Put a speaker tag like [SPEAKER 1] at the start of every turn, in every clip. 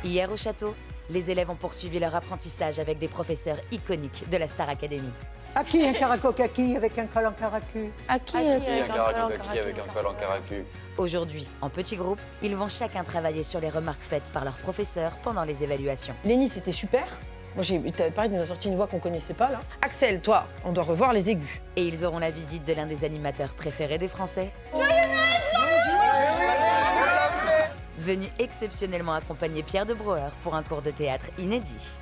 [SPEAKER 1] Hier au château, les élèves ont poursuivi leur apprentissage avec des professeurs iconiques de la Star Academy.
[SPEAKER 2] À qui un caraco kaki avec un col en caracu?
[SPEAKER 3] À qui
[SPEAKER 4] un caraco kaki avec un col en caracu?
[SPEAKER 1] Aujourd'hui, en petits groupes, ils vont chacun travailler sur les remarques faites par leurs professeurs pendant les évaluations.
[SPEAKER 3] Lénie, c'était super. Moi, pareil, tu nous as sorti une voix qu'on connaissait pas, là. Axel, toi, on doit revoir les aigus.
[SPEAKER 1] Et ils auront la visite de l'un des animateurs préférés des Français. Venu exceptionnellement accompagner Pierre de Brouwer pour un cours de théâtre inédit.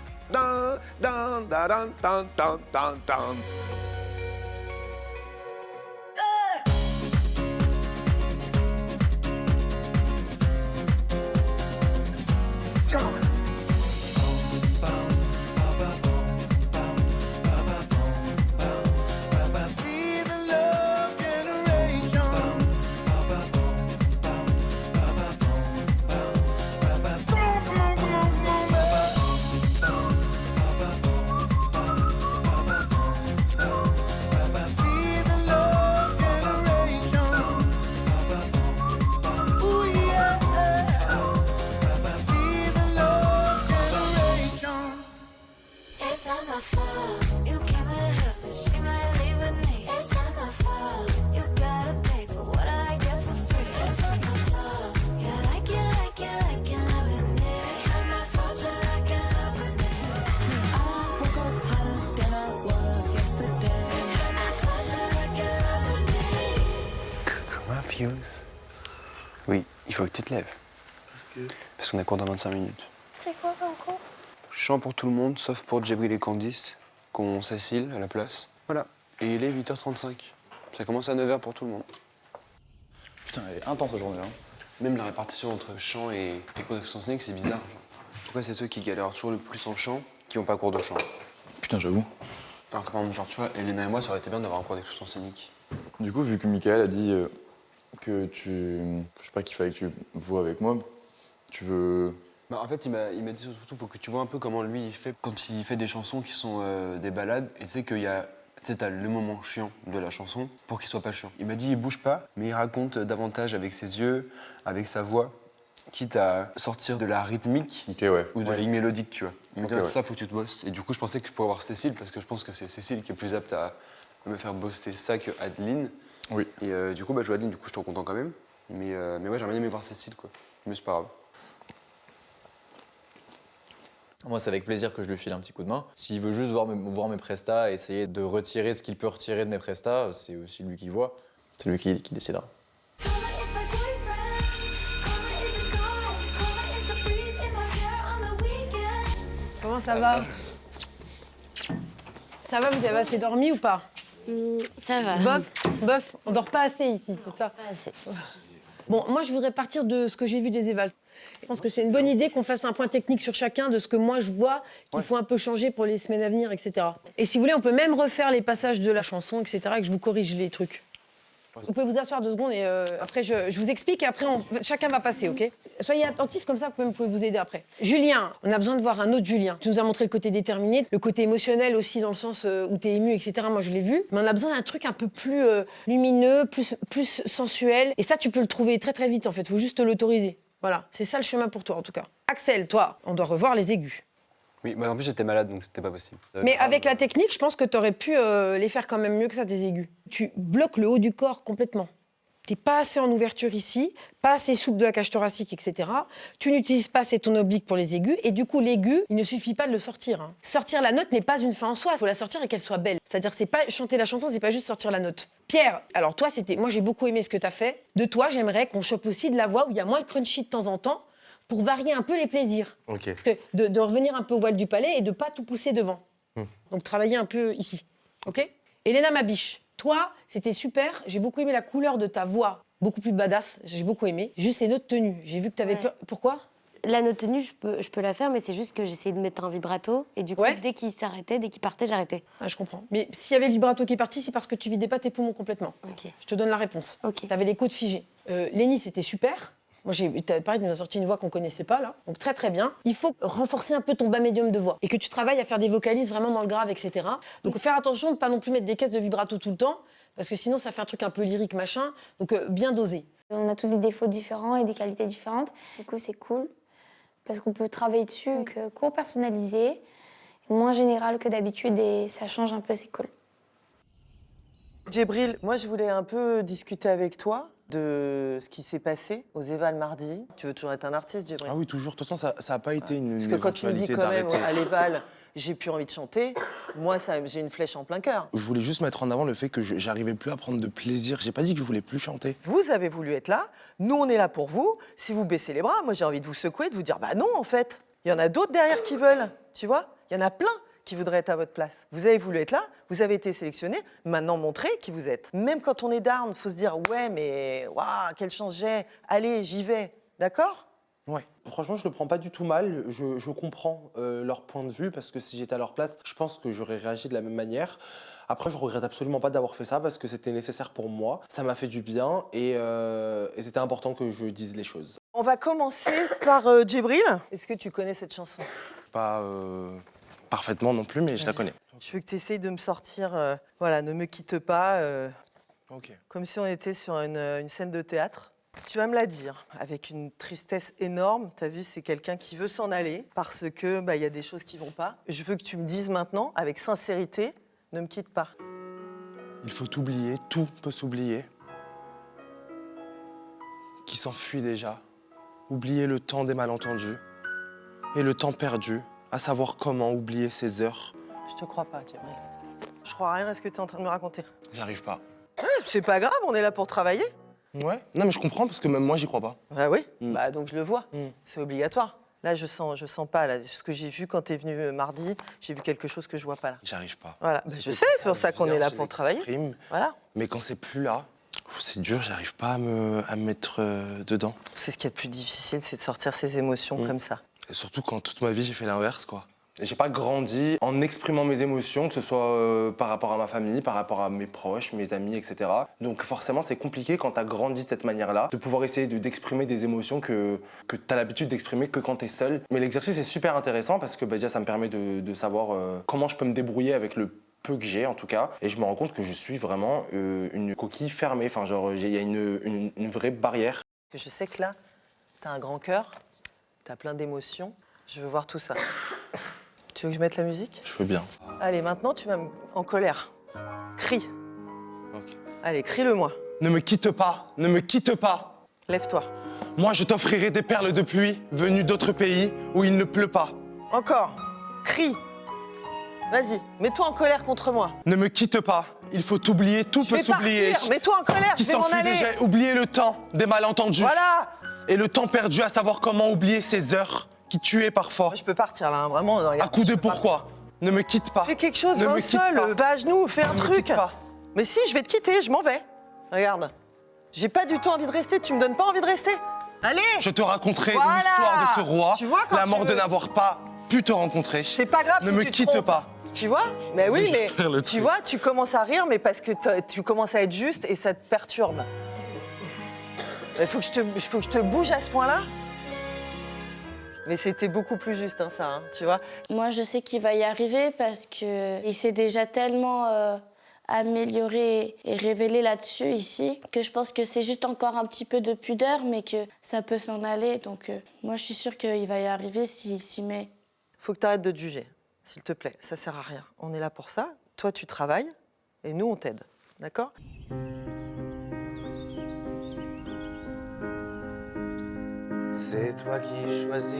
[SPEAKER 4] Oui, il faut que tu te lèves. Parce qu'on a cours dans 25 minutes.
[SPEAKER 5] C'est quoi comme cours?
[SPEAKER 4] Chant pour tout le monde, sauf pour Djibril et Candice, qu'on Cécile à la place. Voilà. Et il est 8h35. Ça commence à 9h pour tout le monde.
[SPEAKER 6] Putain, elle est intense, la journée, là.
[SPEAKER 4] Même la répartition entre chant et cours d'action scénique, c'est bizarre. Pourquoi c'est ceux qui galèrent toujours le plus en chant qui n'ont pas cours de chant?
[SPEAKER 6] Putain, j'avoue.
[SPEAKER 4] Alors que par exemple, genre, tu vois, Elena et moi, ça aurait été bien d'avoir un cours d'expression scénique.
[SPEAKER 6] Du coup, vu que Michael a dit que tu... Je sais pas, qu'il fallait que tu vois avec moi, tu veux...
[SPEAKER 4] Bah, en fait, il m'a dit surtout, faut que tu vois un peu comment lui, il fait quand il fait des chansons qui sont des ballades. Et tu sais qu'il y a... Tu sais, t'as le moment chiant de la chanson pour qu'il soit pas chiant. Il m'a dit, il bouge pas, mais il raconte davantage avec ses yeux, avec sa voix, quitte à sortir de la rythmique ou de la ligne mélodique, tu vois. Il m'a dit, ça, faut que tu te bosses. Et du coup, je pensais que je pourrais avoir Cécile, parce que je pense que c'est Cécile qui est plus apte à me faire bosser ça que Adeline.
[SPEAKER 6] Oui.
[SPEAKER 4] Et du coup, bah, je joue Adeline, du coup, je suis trop content quand même. Mais ouais, j'aimerais bien aimé voir Cécile, quoi. Mais c'est pas grave.
[SPEAKER 7] Moi, c'est avec plaisir que je lui file un petit coup de main. S'il veut juste voir mes prestats et essayer de retirer ce qu'il peut retirer de mes prestats, c'est aussi lui qui voit. C'est lui qui décidera.
[SPEAKER 3] Comment ça va? Ça va, vous avez assez dormi ou pas?
[SPEAKER 5] Ça va.
[SPEAKER 3] Bof, on dort pas assez ici, c'est ça? Bon, moi, je voudrais partir de ce que j'ai vu des évals. Je pense que c'est une bonne idée qu'on fasse un point technique sur chacun de ce que moi je vois qu'il faut un peu changer pour les semaines à venir, etc. Et si vous voulez, on peut même refaire les passages de la chanson, etc., et que je vous corrige les trucs. Vous pouvez vous asseoir 2 secondes et après je vous explique et après chacun va passer, ok? Soyez attentifs comme ça, vous pouvez vous aider après. Julien, on a besoin de voir un autre Julien. Tu nous as montré le côté déterminé, le côté émotionnel aussi dans le sens où t'es ému, etc. Moi je l'ai vu. Mais on a besoin d'un truc un peu plus lumineux, plus sensuel. Et ça, tu peux le trouver très très vite en fait. Faut juste te l'autoriser. Voilà, c'est ça le chemin pour toi en tout cas. Axel, toi, on doit revoir les aigus.
[SPEAKER 4] Oui, bah en plus j'étais malade, donc c'était pas possible.
[SPEAKER 3] Mais avec la technique, je pense que t'aurais pu les faire quand même mieux que ça, tes aigus. Tu bloques le haut du corps complètement. T'es pas assez en ouverture ici, pas assez souple de la cage thoracique, etc. Tu n'utilises pas assez ton oblique pour les aigus, et du coup, l'aigu, il ne suffit pas de le sortir. Hein. Sortir la note n'est pas une fin en soi, il faut la sortir et qu'elle soit belle. C'est-à-dire, c'est pas chanter la chanson, c'est pas juste sortir la note. Pierre, alors toi, moi j'ai beaucoup aimé ce que t'as fait. De toi, j'aimerais qu'on chope aussi de la voix où il y a moins de crunchy de temps en temps, pour varier un peu les plaisirs.
[SPEAKER 4] Okay.
[SPEAKER 3] Parce que de revenir un peu au voile du palais et de pas tout pousser devant. Donc travailler un peu ici. Ok? Elena Mabiche, toi, c'était super. J'ai beaucoup aimé la couleur de ta voix. Beaucoup plus badass, j'ai beaucoup aimé. Juste les notes tenues. J'ai vu que t'avais peur. Pourquoi?
[SPEAKER 5] La note tenue, je peux la faire, mais c'est juste que j'essayais de mettre un vibrato. Et du coup, dès qu'il s'arrêtait, dès qu'il partait, j'arrêtais.
[SPEAKER 3] Ah, je comprends. Mais s'il y avait le vibrato qui est parti, c'est parce que tu vidais pas tes poumons complètement.
[SPEAKER 5] Okay.
[SPEAKER 3] Je te donne la réponse.
[SPEAKER 5] Okay.
[SPEAKER 3] T'avais les côtes figées. Lénie, c'était super. Moi, pareil, tu nous as sorti une voix qu'on connaissait pas, là. Donc, très, très bien. Il faut renforcer un peu ton bas médium de voix. Et que tu travailles à faire des vocalises vraiment dans le grave, etc. Donc, faire attention de ne pas non plus mettre des caisses de vibrato tout le temps, parce que sinon, ça fait un truc un peu lyrique, machin. Donc, bien dosé.
[SPEAKER 8] On a tous des défauts différents et des qualités différentes. Du coup, c'est cool. parce qu'on peut travailler dessus. Donc, cours personnalisé, moins général que d'habitude et ça change un peu, c'est cool.
[SPEAKER 9] Djibril, moi je voulais un peu discuter avec toi de ce qui s'est passé aux Évals mardi. Tu veux toujours être un artiste, Djibril?
[SPEAKER 10] Ah oui, toujours. De toute façon, ça n'a pas été une
[SPEAKER 9] Parce que quand tu me dis quand même
[SPEAKER 10] d'arrêter.
[SPEAKER 9] à l'Éval, j'ai plus envie de chanter, moi j'ai une flèche en plein cœur.
[SPEAKER 10] Je voulais juste mettre en avant le fait que j'arrivais plus à prendre de plaisir. J'ai pas dit que je voulais plus chanter.
[SPEAKER 9] Vous avez voulu être là, nous on est là pour vous. Si vous baissez les bras, moi j'ai envie de vous secouer, de vous dire bah non en fait. Il y en a d'autres derrière qui veulent, tu vois? Il y en a plein qui voudraient être à votre place. Vous avez voulu être là, vous avez été sélectionné, maintenant montrez qui vous êtes. Même quand on est down, il faut se dire ouais mais waouh, quelle chance j'ai, allez j'y vais, d'accord?
[SPEAKER 10] Ouais. Franchement, je le prends pas du tout mal. Je comprends leur point de vue parce que si j'étais à leur place, je pense que j'aurais réagi de la même manière. Après, je regrette absolument pas d'avoir fait ça parce que c'était nécessaire pour moi. Ça m'a fait du bien et c'était important que je dise les choses.
[SPEAKER 9] On va commencer par Djibril. Est-ce que tu connais cette chanson?
[SPEAKER 10] Pas parfaitement non plus, mais je la connais.
[SPEAKER 9] Je veux que tu essayes de me sortir, voilà, ne me quitte pas,
[SPEAKER 10] Ok.
[SPEAKER 9] comme si on était sur une scène de théâtre. Tu vas me la dire, avec une tristesse énorme. Tu as vu, c'est quelqu'un qui veut s'en aller parce que y a des choses qui vont pas. Je veux que tu me dises maintenant, avec sincérité, ne me quitte pas.
[SPEAKER 10] Il faut oublier, tout peut s'oublier. Qui s'enfuit déjà. Oublier le temps des malentendus et le temps perdu, à savoir comment oublier ces heures.
[SPEAKER 9] Je te crois pas, Djibril. Je crois à rien à ce que tu es en train de me raconter.
[SPEAKER 10] J'arrive pas.
[SPEAKER 9] Ouais, c'est pas grave, on est là pour travailler.
[SPEAKER 10] Ouais. Non, mais je comprends parce que même moi, j'y crois pas.
[SPEAKER 9] Bah oui,
[SPEAKER 10] Mm.
[SPEAKER 9] bah donc je le vois.
[SPEAKER 10] Mm.
[SPEAKER 9] C'est obligatoire. Là, je sens pas. Là, ce que j'ai vu quand tu es venu mardi, j'ai vu quelque chose que je vois pas là.
[SPEAKER 10] J'arrive pas.
[SPEAKER 9] Voilà, bah, je sais, c'est pour ça qu'on est là pour travailler.
[SPEAKER 10] L'exprime,
[SPEAKER 9] Voilà.
[SPEAKER 10] Mais quand c'est plus là, c'est dur, j'arrive pas à me mettre dedans.
[SPEAKER 9] C'est ce qui est le plus difficile, c'est de sortir ses émotions comme ça.
[SPEAKER 10] Et surtout quand toute ma vie, j'ai fait l'inverse, quoi. J'ai pas grandi en exprimant mes émotions, que ce soit par rapport à ma famille, par rapport à mes proches, mes amis, etc. Donc forcément, c'est compliqué quand t'as grandi de cette manière-là, de pouvoir essayer d'exprimer des émotions que t'as l'habitude d'exprimer que quand t'es seul. Mais l'exercice est super intéressant parce que déjà, ça me permet de savoir comment je peux me débrouiller avec le peu que j'ai en tout cas. Et je me rends compte que je suis vraiment une coquille fermée. Enfin, genre, il y a une vraie barrière.
[SPEAKER 9] Je sais que là, t'as un grand cœur, t'as plein d'émotions. Je veux voir tout ça. Tu veux que je mette la musique?
[SPEAKER 10] Je veux bien.
[SPEAKER 9] Allez, maintenant, tu vas en colère. Crie.
[SPEAKER 10] Ok.
[SPEAKER 9] Allez, crie-le-moi.
[SPEAKER 10] Ne me quitte pas, ne me quitte pas.
[SPEAKER 9] Lève-toi.
[SPEAKER 10] Moi, je t'offrirai des perles de pluie venues d'autres pays où il ne pleut pas.
[SPEAKER 9] Encore. Crie. Vas-y, mets-toi en colère contre moi.
[SPEAKER 10] Ne me quitte pas. Il faut oublier, tout
[SPEAKER 9] Je
[SPEAKER 10] peut
[SPEAKER 9] vais
[SPEAKER 10] s'oublier.
[SPEAKER 9] partir. Mets-toi en colère,
[SPEAKER 10] Qui
[SPEAKER 9] je vais m'en
[SPEAKER 10] s'enfuit
[SPEAKER 9] aller.
[SPEAKER 10] déjà, oublier le temps des malentendus.
[SPEAKER 9] Voilà.
[SPEAKER 10] Et le temps perdu à savoir comment oublier ces heures qui tuaient parfois.
[SPEAKER 9] Moi, je peux partir là, hein, vraiment. Regarde,
[SPEAKER 10] À coup de
[SPEAKER 9] je peux
[SPEAKER 10] pourquoi. Ne me quitte pas.
[SPEAKER 9] partir. Fais quelque chose,
[SPEAKER 10] Ne
[SPEAKER 9] va
[SPEAKER 10] me
[SPEAKER 9] au
[SPEAKER 10] quitte
[SPEAKER 9] sol,
[SPEAKER 10] pas.
[SPEAKER 9] va à genoux, fais un
[SPEAKER 10] Ne me
[SPEAKER 9] truc.
[SPEAKER 10] quitte pas.
[SPEAKER 9] Mais si, je vais te quitter, je m'en vais. Regarde. J'ai pas du tout envie de rester, tu me donnes pas envie de rester. Allez.
[SPEAKER 10] Je te raconterai
[SPEAKER 9] Voilà.
[SPEAKER 10] l'histoire de ce roi.
[SPEAKER 9] Tu vois, quand
[SPEAKER 10] la
[SPEAKER 9] tu
[SPEAKER 10] mort de
[SPEAKER 9] veux.
[SPEAKER 10] n'avoir pas pu te rencontrer.
[SPEAKER 9] C'est pas grave
[SPEAKER 10] Ne
[SPEAKER 9] si
[SPEAKER 10] me
[SPEAKER 9] tu te
[SPEAKER 10] quitte
[SPEAKER 9] trompes.
[SPEAKER 10] pas.
[SPEAKER 9] Tu vois? Mais oui,
[SPEAKER 10] Je vais
[SPEAKER 9] mais
[SPEAKER 10] faire le
[SPEAKER 9] tu
[SPEAKER 10] truc.
[SPEAKER 9] vois, tu commences à rire, mais parce que tu commences à être juste et ça te perturbe. Il faut que je te bouge à ce point-là. Mais c'était beaucoup plus juste, hein, ça, hein, tu vois.
[SPEAKER 11] Moi, je sais qu'il va y arriver parce qu'il s'est déjà tellement amélioré et révélé là-dessus ici que je pense que c'est juste encore un petit peu de pudeur, mais que ça peut s'en aller. Donc, moi, je suis sûre qu'il va y arriver s'il s'y met.
[SPEAKER 9] Faut que tu arrêtes de te juger, s'il te plaît. Ça sert à rien. On est là pour ça. Toi, tu travailles et nous, on t'aide. D'accord?
[SPEAKER 12] C'est toi qui choisis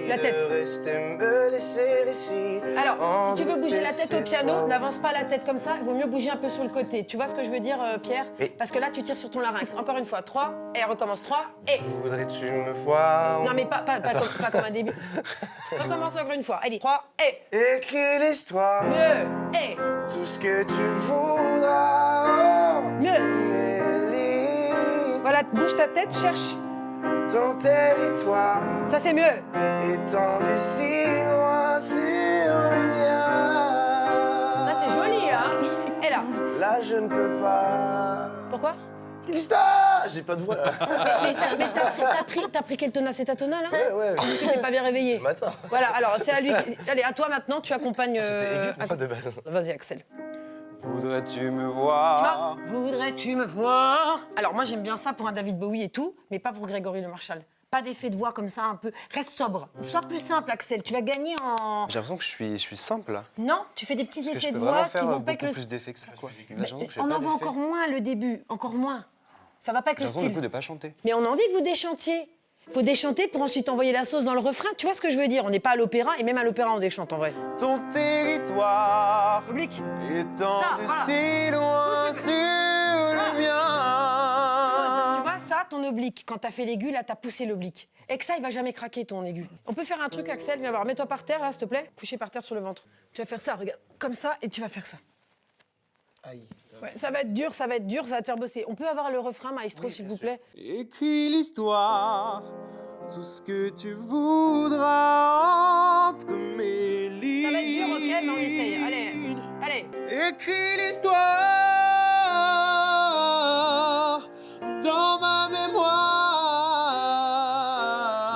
[SPEAKER 3] La tête.
[SPEAKER 12] de rester me laisser ici.
[SPEAKER 3] Alors, si tu veux bouger la tête au piano, n'avance pas la tête comme ça, il vaut mieux bouger un peu sur le côté. Tu vois ce que je veux dire, Pierre? Parce que là, tu tires sur ton larynx. Encore une fois, 3, et recommence 3, et...
[SPEAKER 12] Voudrais-tu me voir?
[SPEAKER 3] Non, mais pas comme un début. Recommence encore une fois. Allez, 3, et...
[SPEAKER 12] Écris l'histoire.
[SPEAKER 3] Mieux, et...
[SPEAKER 12] Tout ce que tu voudras.
[SPEAKER 3] Mieux.
[SPEAKER 12] Mélie.
[SPEAKER 3] Voilà, bouge ta tête, cherche.
[SPEAKER 12] Ton territoire.
[SPEAKER 3] Ça, c'est mieux.
[SPEAKER 12] Étendu si loin sur le mien.
[SPEAKER 3] Ça, c'est joli, hein? Et là.
[SPEAKER 12] Là, je ne peux pas.
[SPEAKER 3] Pourquoi?
[SPEAKER 12] L'histoire. J'ai pas de voix.
[SPEAKER 3] Mais t'as pris quel tonal? C'est ta tonal, là?
[SPEAKER 12] Ouais.
[SPEAKER 3] Tu t'es pas bien réveillé.
[SPEAKER 12] C'est le matin.
[SPEAKER 3] Voilà, alors, c'est à lui. Allez, à toi maintenant, tu accompagnes...
[SPEAKER 12] C'était aigu pour moi de base.
[SPEAKER 3] Vas-y, Axel.
[SPEAKER 4] Voudrais-tu me
[SPEAKER 3] Tu
[SPEAKER 4] voir?
[SPEAKER 3] vois? Voudrais-tu me voir? Alors moi j'aime bien ça pour un David Bowie et tout, mais pas pour Grégory Le Marchal. Pas d'effet de voix comme ça un peu. Reste sobre. Sois plus simple, Axel. Tu vas gagner en...
[SPEAKER 4] J'ai l'impression que je suis simple, là.
[SPEAKER 3] Non, tu fais des petits
[SPEAKER 4] Parce que
[SPEAKER 3] effets
[SPEAKER 4] je
[SPEAKER 3] de
[SPEAKER 4] peux
[SPEAKER 3] voix
[SPEAKER 4] vraiment
[SPEAKER 3] qui
[SPEAKER 4] faire
[SPEAKER 3] vont pas avec
[SPEAKER 4] beaucoup
[SPEAKER 3] le...
[SPEAKER 4] plus d'effets que ça, quoi. J'ai
[SPEAKER 3] Mais
[SPEAKER 4] l'impression que je fais
[SPEAKER 3] on
[SPEAKER 4] pas
[SPEAKER 3] en voit
[SPEAKER 4] d'effets.
[SPEAKER 3] encore moins le début. Encore moins. Ça va pas avec
[SPEAKER 4] J'ai
[SPEAKER 3] le
[SPEAKER 4] l'impression, du
[SPEAKER 3] style.
[SPEAKER 4] coup, de pas chanter.
[SPEAKER 3] Mais on a envie que vous déchantiez. Faut déchanter pour ensuite envoyer la sauce dans le refrain. Tu vois ce que je veux dire? On n'est pas à l'opéra, et même à l'opéra, on déchante en vrai.
[SPEAKER 4] Ton territoire
[SPEAKER 3] Oblique.
[SPEAKER 4] étant
[SPEAKER 3] Ça,
[SPEAKER 4] de
[SPEAKER 3] voilà.
[SPEAKER 4] si loin sur le mien.
[SPEAKER 3] Tu vois, ça, ton oblique. Quand t'as fait l'aigu, là, t'as poussé l'oblique. Et que ça, il va jamais craquer, ton aigu. On peut faire un truc, Axel, viens voir. Mets-toi par terre, là, s'il te plaît. Couché par terre sur le ventre. Tu vas faire ça, regarde. Comme ça, et tu vas faire ça.
[SPEAKER 4] Aïe.
[SPEAKER 3] Ouais, ça va être dur, ça va te faire bosser. On peut avoir le refrain, maestro, s'il vous plaît?
[SPEAKER 12] Écris l'histoire, tout ce que tu voudras entre mes lignes.
[SPEAKER 3] Ça va être dur, ok, mais on essaye. Allez, allez.
[SPEAKER 12] Écris l'histoire dans ma mémoire.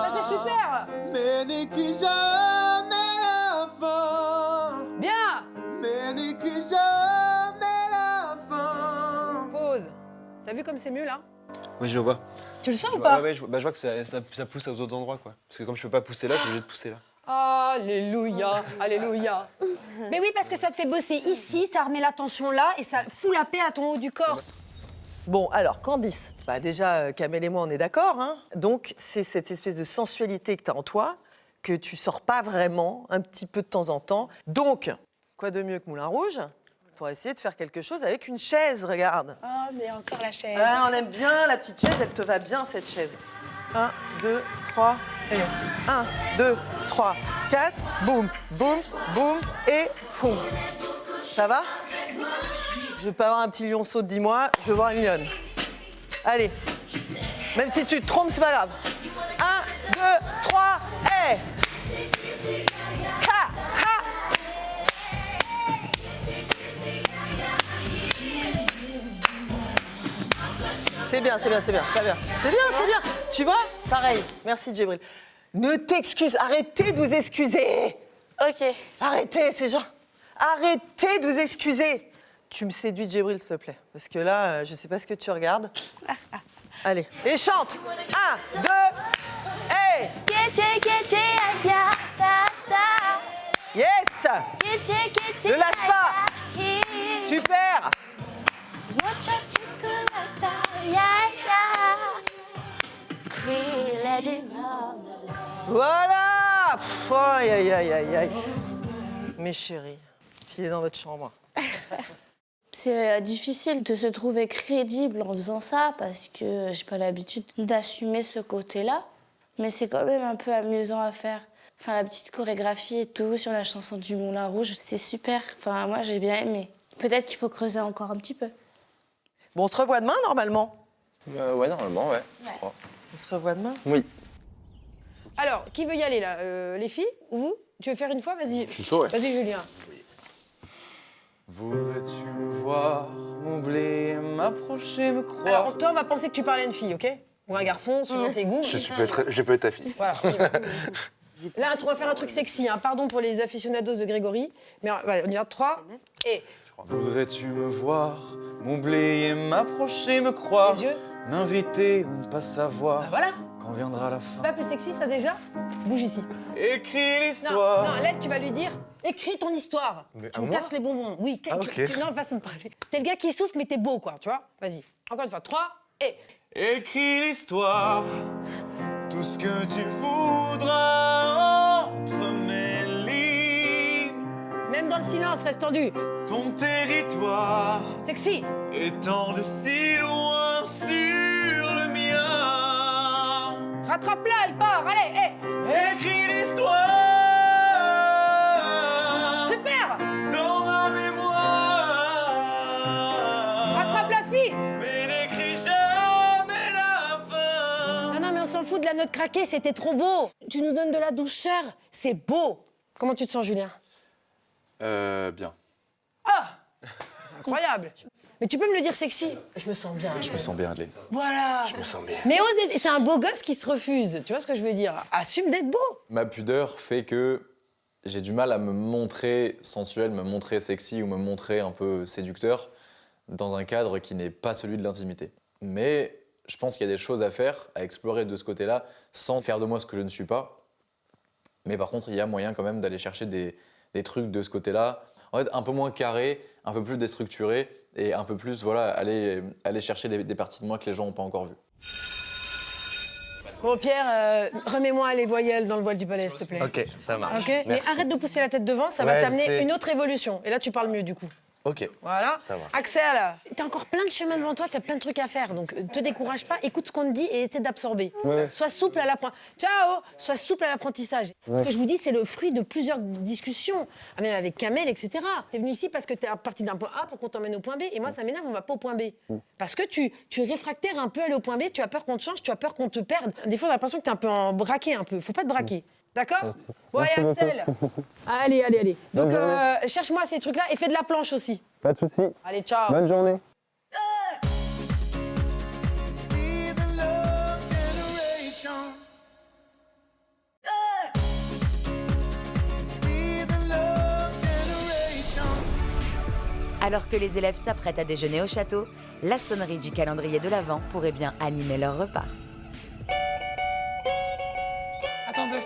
[SPEAKER 3] Ça, c'est super.
[SPEAKER 12] Mais n'écris jamais la fin.
[SPEAKER 3] Bien.
[SPEAKER 12] Mais n'écris jamais la fin.
[SPEAKER 3] Pause. T'as vu comme c'est mieux, là?
[SPEAKER 4] Oui, je vois.
[SPEAKER 3] Tu le sens ou pas?
[SPEAKER 4] Ouais, je vois que ça pousse aux autres endroits, quoi. Parce que comme je peux pas pousser là, je suis obligé de pousser là.
[SPEAKER 3] Alléluia, alléluia. Mais oui, parce que ça te fait bosser ici, ça remet la tension là et ça fout la paix à ton haut du corps.
[SPEAKER 9] Bon, alors, Candice, bah déjà, Kamel et moi, on est d'accord, hein. Donc, c'est cette espèce de sensualité que tu as en toi, que tu sors pas vraiment, un petit peu de temps en temps. Donc, quoi de mieux que Moulin Rouge pour essayer de faire quelque chose avec une chaise, regarde.
[SPEAKER 11] Oh, mais encore la chaise.
[SPEAKER 9] Ah, on aime bien la petite chaise, elle te va bien, cette chaise. 1, 2, 3, et 1, 2, 3, 4, boum, boum, boum, et foum. Ça va? Je veux pas avoir un petit lionceau de 10 mois, je veux voir une lionne. Allez. Même si tu te trompes, c'est pas grave. 1, 2, 3, et... Ha, ha. C'est bien, c'est bien, c'est bien, c'est bien. C'est bien, c'est bien. Tu vois? Pareil. Merci, Djibril. Ne t'excuse, arrêtez de vous excuser.
[SPEAKER 11] Ok.
[SPEAKER 9] Arrêtez, ces gens. Arrêtez de vous excuser. Tu me séduis, Djibril, s'il te plaît. Parce que là, je sais pas ce que tu regardes. Allez, et chante. 1, 2, hey. Yes. Ne lâche pas. Super. Voilà. Pff, aïe, aïe, aïe, aïe, aïe. Mes chéris, filez dans votre chambre.
[SPEAKER 11] C'est difficile de se trouver crédible en faisant ça parce que j'ai pas l'habitude d'assumer ce côté-là. Mais c'est quand même un peu amusant à faire. Enfin, la petite chorégraphie et tout sur la chanson du Moulin Rouge, c'est super. Enfin, moi, j'ai bien aimé. Peut-être qu'il faut creuser encore un petit peu.
[SPEAKER 9] Bon, on se revoit demain, normalement.
[SPEAKER 7] Ouais, normalement, ouais, je crois.
[SPEAKER 9] On se revoit demain.
[SPEAKER 7] Oui.
[SPEAKER 3] Alors, qui veut y aller là? Les filles ou vous? Tu veux faire une fois? Vas-y.
[SPEAKER 6] Je suis chaud, ouais.
[SPEAKER 3] Vas-y, Julien.
[SPEAKER 6] Voudrais-tu me voir, m'oublier, m'approcher, me croire?
[SPEAKER 3] Alors, toi, on va penser que tu parles à une fille, ok? Ou un garçon, suivant tes goûts.
[SPEAKER 6] Je peux être ta fille.
[SPEAKER 3] Voilà, on y va. Là, on va faire un truc sexy, hein. Pardon pour les aficionados de Grégory. Mais voilà, on y va, 3, et...
[SPEAKER 6] Voudrais-tu me voir, m'oublier, m'approcher, me croire?
[SPEAKER 3] Les yeux.
[SPEAKER 6] M'inviter ou ne pas savoir?
[SPEAKER 3] Bah voilà.
[SPEAKER 6] Quand viendra la
[SPEAKER 3] C'est
[SPEAKER 6] fin.
[SPEAKER 3] pas plus sexy, ça, déjà? Bouge ici.
[SPEAKER 6] Écris
[SPEAKER 3] Non,
[SPEAKER 6] l'histoire.
[SPEAKER 3] non, là, tu vas lui dire, écris ton histoire.
[SPEAKER 6] Mais
[SPEAKER 3] Tu
[SPEAKER 6] à
[SPEAKER 3] me
[SPEAKER 6] moi
[SPEAKER 3] casses les bonbons. Oui,
[SPEAKER 6] Ah, ok.
[SPEAKER 3] non, façon de parler. T'es le gars qui souffle, mais t'es beau, quoi, tu vois? Vas-y. Encore une fois, 3, et...
[SPEAKER 6] Écris l'histoire, tout ce que tu voudras entre mes lignes.
[SPEAKER 3] Même dans le silence, reste tendu.
[SPEAKER 6] Ton territoire
[SPEAKER 3] Sexy.
[SPEAKER 6] étant de si loin sur le mien.
[SPEAKER 3] Rattrape-la, elle part, allez, hé.
[SPEAKER 6] Écris l'histoire.
[SPEAKER 3] Super.
[SPEAKER 6] Dans ma mémoire.
[SPEAKER 3] Rattrape la fille.
[SPEAKER 6] Mais n'écris jamais la fin.
[SPEAKER 3] Non, non, mais on s'en fout de la note craquée, c'était trop beau. Tu nous donnes de la douceur, c'est beau. Comment tu te sens, Julien?
[SPEAKER 6] Bien.
[SPEAKER 3] Ah, c'est incroyable. Mais tu peux me le dire sexy? Je me sens bien.
[SPEAKER 6] Je me sens bien, Madeleine.
[SPEAKER 3] Voilà.
[SPEAKER 6] Je me sens bien.
[SPEAKER 3] Mais ose, c'est un beau gosse qui se refuse. Tu vois ce que je veux dire? Assume d'être beau.
[SPEAKER 7] Ma pudeur fait que j'ai du mal à me montrer sensuel, me montrer sexy ou me montrer un peu séducteur dans un cadre qui n'est pas celui de l'intimité. Mais Je pense qu'il y a des choses à faire, à explorer de ce côté-là, sans faire de moi ce que je ne suis pas. Mais par contre, il y a moyen quand même d'aller chercher des trucs de ce côté-là. En fait, un peu moins carré, un peu plus déstructuré et un peu plus, voilà, aller chercher des parties de moi que les gens n'ont pas encore vues.
[SPEAKER 3] Bon, Pierre, remets-moi les voyelles dans le voile du ballet, s'il te plaît.
[SPEAKER 10] Ok, ça marche.
[SPEAKER 3] Ok. Mais arrête de pousser la tête devant, ça va t'amener une autre évolution. Et là, tu parles mieux, du coup.
[SPEAKER 10] Ok.
[SPEAKER 3] Voilà.
[SPEAKER 10] Ça va.
[SPEAKER 3] Axel, t'as encore plein de chemin devant toi, t'as plein de trucs à faire. Donc, te décourage pas, écoute ce qu'on te dit et essaie d'absorber. Sois souple à l'apprentissage. Ciao. Sois souple à l'apprentissage. Ce que je vous dis, c'est le fruit de plusieurs discussions, même avec Kamel, etc. T'es venu ici parce que t'es parti d'un point A pour qu'on t'emmène au point B. Et moi, ça m'énerve, on va pas au point B. Parce que tu es réfractaire un peu à aller au point B, tu as peur qu'on te change, tu as peur qu'on te perde. Des fois, on a l'impression que t'es un peu braqué un peu. Faut pas te braquer. D'accord? Bon, allez, Axel. Allez. Donc, cherche-moi ces trucs-là et fais de la planche aussi.
[SPEAKER 13] Pas de soucis.
[SPEAKER 3] Allez, ciao.
[SPEAKER 13] Bonne journée.
[SPEAKER 1] Alors que les élèves s'apprêtent à déjeuner au château, la sonnerie du calendrier de l'Avent pourrait bien animer leur repas.
[SPEAKER 12] Attendez.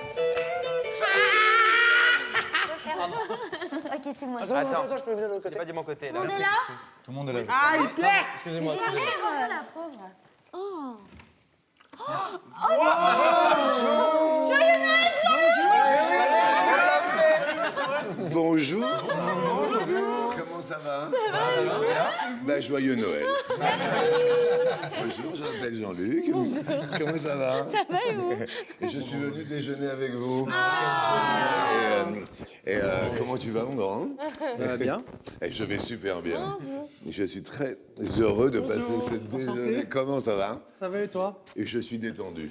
[SPEAKER 8] Ok, c'est moi.
[SPEAKER 10] Attends,
[SPEAKER 12] je peux venir de l'autre côté.
[SPEAKER 10] pas dit mon côté là.
[SPEAKER 8] On est là?
[SPEAKER 7] Tout le monde est là.
[SPEAKER 12] Ah, il plaît.
[SPEAKER 7] Excusez-moi.
[SPEAKER 8] La pauvre. Oh.
[SPEAKER 14] Bonjour. Comment ça va? Bah, joyeux Noël. Bonjour, je m'appelle Jean-Luc. Comment ça va?
[SPEAKER 11] Ça va et vous?
[SPEAKER 14] Et je suis venu déjeuner avec vous. Comment tu vas, mon grand?
[SPEAKER 13] Ça va bien?
[SPEAKER 14] Et je vais super bien. Je suis très heureux de passer ce déjeuner. Comment ça va?
[SPEAKER 13] Ça va et toi?
[SPEAKER 14] Et je suis détendu.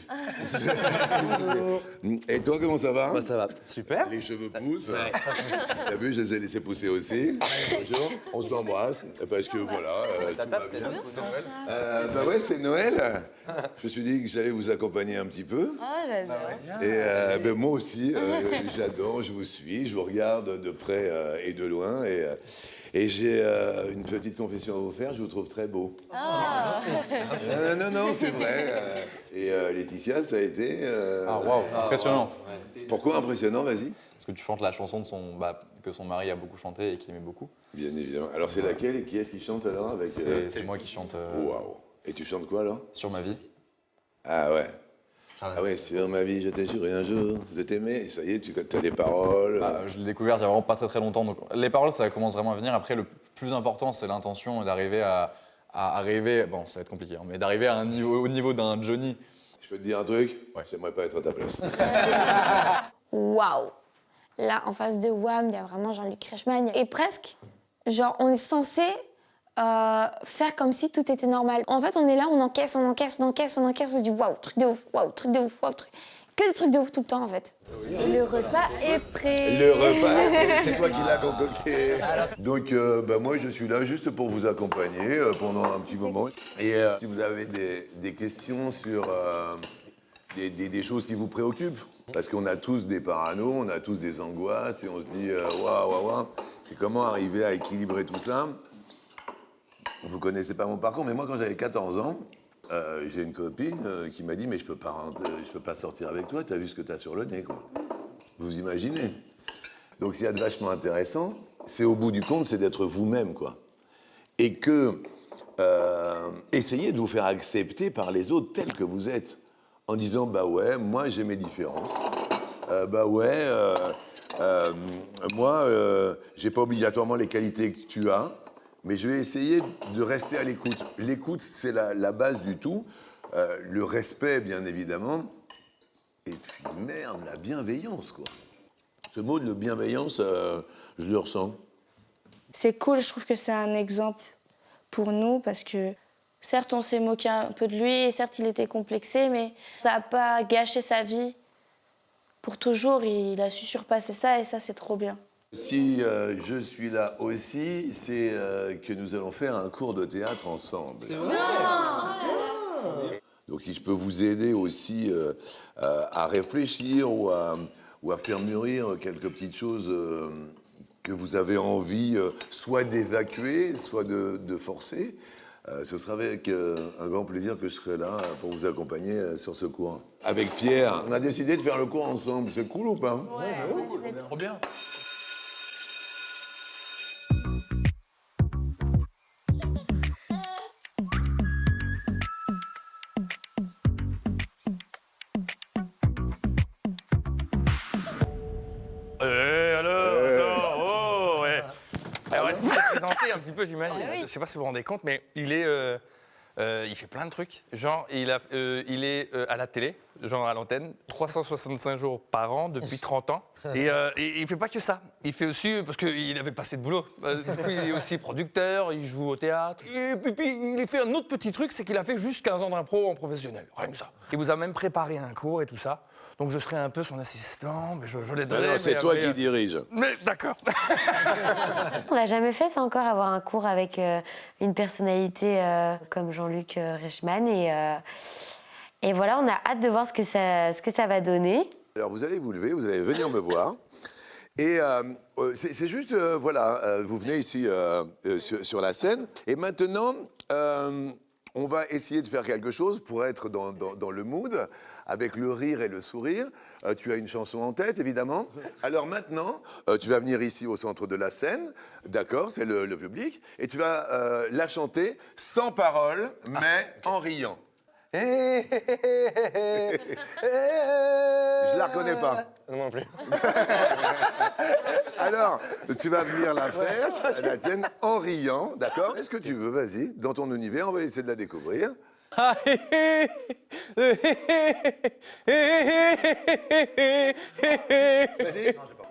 [SPEAKER 14] Et toi, comment ça va?
[SPEAKER 10] Ça va. Super.
[SPEAKER 14] Les cheveux poussent.
[SPEAKER 10] Ouais, ça pousse.
[SPEAKER 14] T'as vu, je les ai laissés pousser aussi. Bonjour. On s'embrasse parce que voilà, tout va bien. Bah ouais, c'est Noël. Je me suis dit que j'allais vous accompagner un petit peu.
[SPEAKER 11] Ah, j'adore.
[SPEAKER 14] Et ben moi aussi, j'adore, je vous suis, je vous regarde de près et de loin. Et j'ai une petite confession à vous faire, je vous trouve très beau.
[SPEAKER 11] Ah.
[SPEAKER 14] Non, c'est vrai. Et Laetitia, ça a été...
[SPEAKER 7] Ah, waouh, impressionnant.
[SPEAKER 14] Pourquoi impressionnant, vas-y?
[SPEAKER 7] Parce que tu chantes la chanson que son mari a beaucoup chanté et qu'il aimait beaucoup.
[SPEAKER 14] Bien évidemment. Alors c'est laquelle et qui est-ce qui chante alors avec
[SPEAKER 7] C'est moi qui chante.
[SPEAKER 14] Waouh. Et tu chantes quoi alors?
[SPEAKER 7] Sur ma vie.
[SPEAKER 14] Ah ouais. Ah ouais, sur ma vie, je t'ai juré un jour de t'aimer. Ça y est, tu as les paroles.
[SPEAKER 7] Je l'ai découvert il y a vraiment pas très longtemps. Donc les paroles, ça commence vraiment à venir. Après, le plus important, c'est l'intention et d'arriver à arriver. Bon, ça va être compliqué, hein, mais d'arriver à au niveau d'un Johnny.
[SPEAKER 14] Je peux te dire un truc? Ouais. J'aimerais pas être à ta place.
[SPEAKER 8] Waouh. Là, en face de Wham, il y a vraiment Jean-Luc Reichmann. Et presque, genre, on est censé faire comme si tout était normal. En fait, on est là, on encaisse, on se dit waouh, truc de ouf, waouh, truc de ouf, waouh, truc. Que des trucs de ouf tout le temps, en fait. Le repas est prêt.
[SPEAKER 14] Le repas, c'est toi qui l'as concocté. Donc, moi, je suis là juste pour vous accompagner pendant un petit moment. Et si vous avez des questions sur des choses qui vous préoccupent, parce qu'on a tous des parano, on a tous des angoisses, et on se dit, waouh, c'est comment arriver à équilibrer tout ça. Vous connaissez pas mon parcours, mais moi, quand j'avais 14 ans, j'ai une copine qui m'a dit « Mais je peux pas sortir avec toi, t'as vu ce que t'as sur le nez, quoi. » Vous imaginez? Donc, ce qu'il y a de vachement intéressant, c'est au bout du compte, c'est d'être vous-même, quoi. Et que essayez de vous faire accepter par les autres tels que vous êtes, en disant « Bah ouais, moi, j'ai mes différences. Moi, j'ai pas obligatoirement les qualités que tu as. » Mais je vais essayer de rester à l'écoute. L'écoute, c'est la base du tout. Le respect, bien évidemment. Et puis, merde, la bienveillance, quoi. Ce mot de bienveillance, je le ressens.
[SPEAKER 11] C'est cool, je trouve que c'est un exemple pour nous parce que certes, on s'est moqué un peu de lui et certes, il était complexé, mais ça n'a pas gâché sa vie. Pour toujours, il a su surpasser ça et ça, c'est trop bien.
[SPEAKER 14] Si je suis là aussi, c'est que nous allons faire un cours de théâtre ensemble.
[SPEAKER 12] C'est vrai.
[SPEAKER 14] Donc si je peux vous aider aussi à réfléchir ou à faire mûrir quelques petites choses que vous avez envie soit d'évacuer, soit de forcer, Ce sera avec un grand plaisir que je serai là pour vous accompagner sur ce cours. Avec Pierre, on a décidé de faire le cours ensemble. C'est cool ou pas?
[SPEAKER 7] Ouais, trop bien.
[SPEAKER 13] Alors, est-ce que vous pouvez présenter un petit peu, j'imagine? Je ne sais pas si vous vous rendez compte, mais il fait plein de trucs. Genre, il est à la télé, genre à l'antenne, 365 jours par an depuis 30 ans. Et il ne fait pas que ça. Il fait aussi, parce qu'il avait pas assez de boulot. Du coup, il est aussi producteur, il joue au théâtre. Et puis, il a fait un autre petit truc, c'est qu'il a fait juste 15 ans d'impro en professionnel. Rien que ça. Il vous a même préparé un cours et tout ça. Donc je serai un peu son assistant, mais je l'aiderai.
[SPEAKER 14] Non, c'est toi qui dirige.
[SPEAKER 13] Mais d'accord.
[SPEAKER 5] On l'a jamais fait, ça encore, avoir un cours avec une personnalité comme Jean-Luc Reichmann. Et voilà, on a hâte de voir ce que ça va donner.
[SPEAKER 14] Alors vous allez vous lever, vous allez venir me voir. Et c'est juste, voilà, vous venez ici sur la scène. Et maintenant, on va essayer de faire quelque chose pour être dans le mood, avec le rire et le sourire. Tu as une chanson en tête, évidemment. Alors maintenant, tu vas venir ici au centre de la scène, d'accord, c'est le public, et tu vas la chanter sans parole, mais en riant. Je la reconnais pas.
[SPEAKER 10] Non plus.
[SPEAKER 14] Alors, tu vas venir la faire, la tienne, en riant, d'accord? Est-ce que tu veux, vas-y, dans ton univers, on va essayer de la découvrir.
[SPEAKER 5] Vas-y.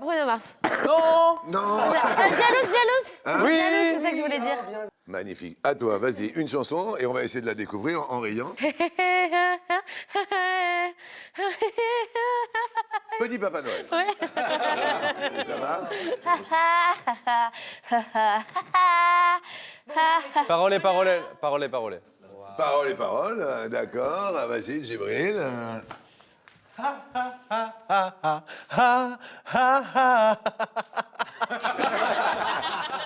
[SPEAKER 5] Bruno Mars.
[SPEAKER 14] Non.
[SPEAKER 5] Jalouse.
[SPEAKER 14] Hein?
[SPEAKER 5] Oui. Jalouse, c'est ça que je voulais dire.
[SPEAKER 14] Magnifique. À toi, vas-y, une chanson et on va essayer de la découvrir en riant. Petit Papa Noël.
[SPEAKER 5] Ouais.
[SPEAKER 14] Ça va?
[SPEAKER 7] Parole et parole.
[SPEAKER 14] Parole et parole, d'accord. Vas-y, Djibril.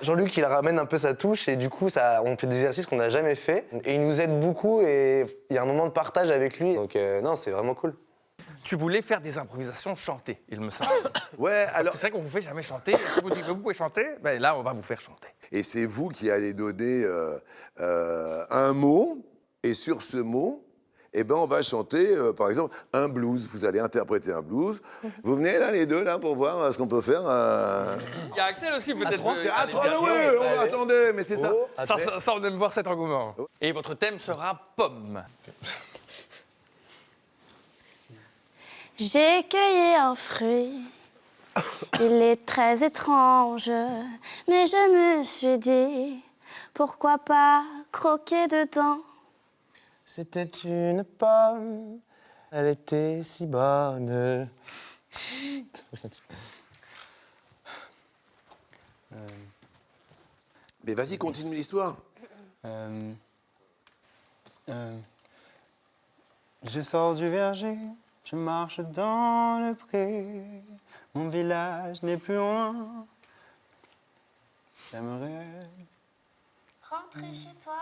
[SPEAKER 10] Jean-Luc, il ramène un peu sa touche et du coup, on fait des exercices qu'on n'a jamais fait. Et il nous aide beaucoup et il y a un moment de partage avec lui. Donc non, c'est vraiment cool.
[SPEAKER 13] Tu voulais faire des improvisations chantées, il me semble.
[SPEAKER 14] Ouais,
[SPEAKER 13] Parce
[SPEAKER 14] alors...
[SPEAKER 13] que c'est vrai qu'on vous fait jamais chanter. Et on vous dit, vous pouvez chanter, ben là, on va vous faire chanter.
[SPEAKER 14] Et c'est vous qui allez donner un mot, et sur ce mot, eh ben, on va chanter, par exemple, un blues. Vous allez interpréter un blues. Vous venez là, les deux, là, pour voir ce qu'on peut faire.
[SPEAKER 13] Il y a Axel aussi, peut-être.
[SPEAKER 14] Attendez, mais c'est ça.
[SPEAKER 13] Ça, on aime voir cet engouement. Et votre thème sera pomme.
[SPEAKER 11] J'ai cueilli un fruit, il est très étrange, mais je me suis dit, pourquoi pas croquer dedans?
[SPEAKER 10] C'était une pomme, elle était si bonne.
[SPEAKER 14] Mais vas-y, continue l'histoire.
[SPEAKER 15] Je sors du verger, je marche dans le pré. Mon village n'est plus loin. J'aimerais
[SPEAKER 11] rentrer chez toi.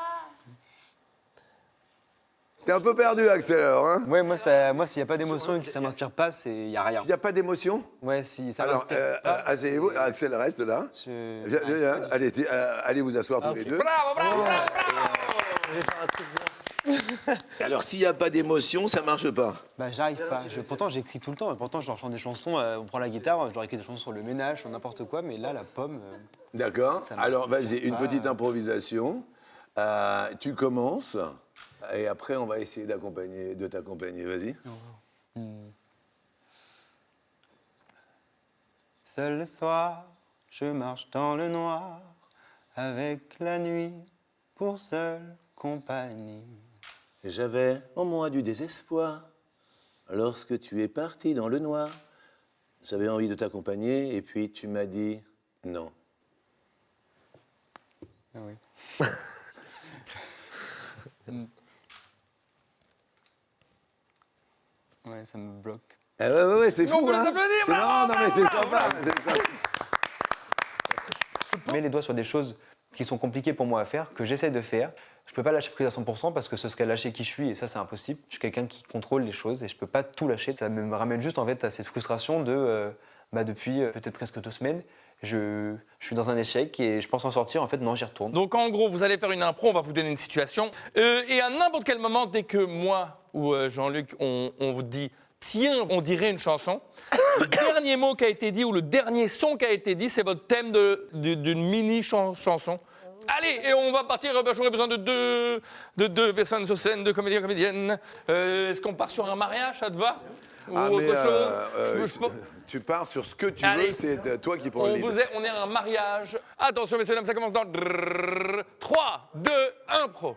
[SPEAKER 14] T'es un peu perdu, Axel, alors, hein?
[SPEAKER 15] Ouais, moi, s'il n'y a pas d'émotion et que ça ne m'inspire pas, il n'y a rien.
[SPEAKER 14] S'il n'y a pas d'émotion?
[SPEAKER 15] Ouais, si ça
[SPEAKER 14] alors, asseyez-vous, Axel reste là. Viens, allez, allez vous asseoir tous les deux.
[SPEAKER 13] Bravo.
[SPEAKER 15] Je vais faire un truc bien.
[SPEAKER 14] Alors, s'il n'y a pas d'émotion, ça marche pas.
[SPEAKER 15] Bah, j'arrive pas. Pourtant, j'écris tout le temps. Pourtant, je leur chante des chansons. On prend la guitare, je leur écris des chansons sur le ménage, sur n'importe quoi. Mais là, la pomme.
[SPEAKER 14] D'accord. Alors, vas-y, une petite improvisation. Tu commences. Et après, on va essayer de t'accompagner. Vas-y.
[SPEAKER 15] Seul le soir, je marche dans le noir, avec la nuit pour seule compagnie.
[SPEAKER 14] J'avais en moi du désespoir lorsque tu es parti dans le noir. J'avais envie de t'accompagner et puis tu m'as dit non.
[SPEAKER 15] Ah oui. Ouais, ça me bloque.
[SPEAKER 14] Ah ouais, c'est fou,
[SPEAKER 13] on peut
[SPEAKER 14] hein?
[SPEAKER 13] les applaudir,
[SPEAKER 14] Non, mais c'est sympa.
[SPEAKER 15] Mets les doigts sur des choses qui sont compliqués pour moi à faire, que j'essaie de faire. Je peux pas lâcher prise à 100% parce que ce serait lâcher qui je suis et ça c'est impossible. Je suis quelqu'un qui contrôle les choses et je peux pas tout lâcher. Ça me ramène juste en fait à cette frustration de depuis peut-être presque 2 semaines, je suis dans un échec et je pense en sortir. En fait non, j'y retourne.
[SPEAKER 13] Donc en gros, vous allez faire une impro, on va vous donner une situation et à n'importe quel moment, dès que moi ou Jean-Luc on vous dit tiens, on dirait une chanson, le dernier mot qui a été dit ou le dernier son qui a été dit, c'est votre thème d'une mini chanson. Allez, et on va partir. J'aurais besoin de deux personnes sur scène, 2 comédiens, comédiennes. Est-ce qu'on part sur un mariage, ça te va? Ou autre chose?
[SPEAKER 14] Tu pars sur ce que tu
[SPEAKER 13] Allez.
[SPEAKER 14] veux, c'est toi qui prends le lead.
[SPEAKER 13] On est à un mariage. Attention, messieurs, dames, ça commence dans 3, 2, 1, pro.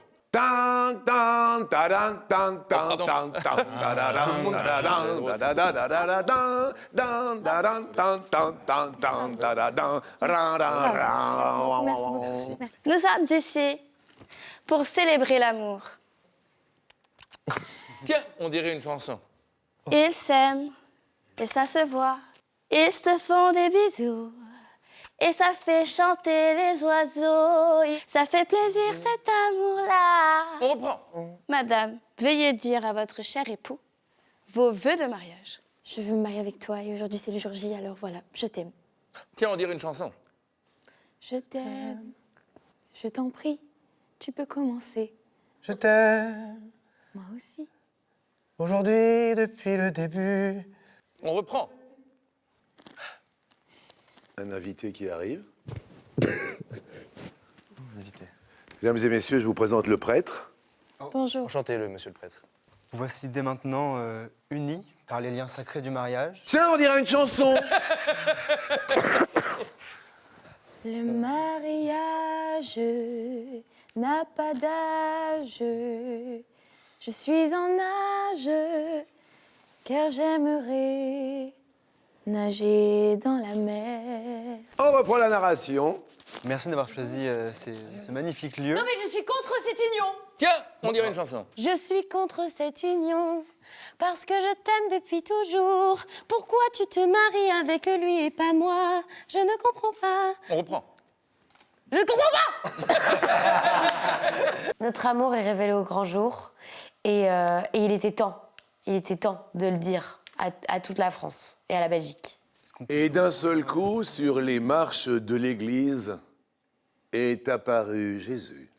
[SPEAKER 11] Merci. Nous sommes ici pour célébrer l'amour.
[SPEAKER 13] Tiens, on dirait une chanson.
[SPEAKER 11] Ils s'aiment et ça se voit. Ils se font des bisous et ça fait chanter les oiseaux. Ça fait plaisir cet amour-là.
[SPEAKER 13] On reprend.
[SPEAKER 11] Madame, veuillez dire à votre cher époux vos vœux de mariage.
[SPEAKER 8] Je veux me marier avec toi et aujourd'hui c'est le jour J, alors voilà, je t'aime.
[SPEAKER 13] Tiens, on dirait une chanson.
[SPEAKER 8] Je t'aime. Je t'en prie, tu peux commencer.
[SPEAKER 15] Je t'aime.
[SPEAKER 8] Moi aussi.
[SPEAKER 15] Aujourd'hui, depuis le début.
[SPEAKER 13] On reprend.
[SPEAKER 14] Un invité qui arrive.
[SPEAKER 15] Invité.
[SPEAKER 14] Mesdames et messieurs, je vous présente le prêtre.
[SPEAKER 8] Bonjour.
[SPEAKER 15] Enchantez-le, monsieur le prêtre. Voici dès maintenant unis par les liens sacrés du mariage.
[SPEAKER 14] Tiens, on dirait une chanson.
[SPEAKER 8] Le mariage n'a pas d'âge. Je suis en âge car j'aimerais nager dans la mer.
[SPEAKER 14] On reprend la narration.
[SPEAKER 15] Merci d'avoir choisi ce magnifique lieu.
[SPEAKER 8] Non mais je suis contre cette union.
[SPEAKER 13] Tiens, on dirait une chanson.
[SPEAKER 8] Je suis contre cette union parce que je t'aime depuis toujours. Pourquoi tu te maries avec lui et pas moi? Je ne comprends pas.
[SPEAKER 13] On reprend.
[SPEAKER 8] Je ne comprends pas.
[SPEAKER 5] Notre amour est révélé au grand jour et il était temps de le dire à toute la France et à la Belgique.
[SPEAKER 14] Et d'un seul coup, sur les marches de l'église, est apparu Jésus.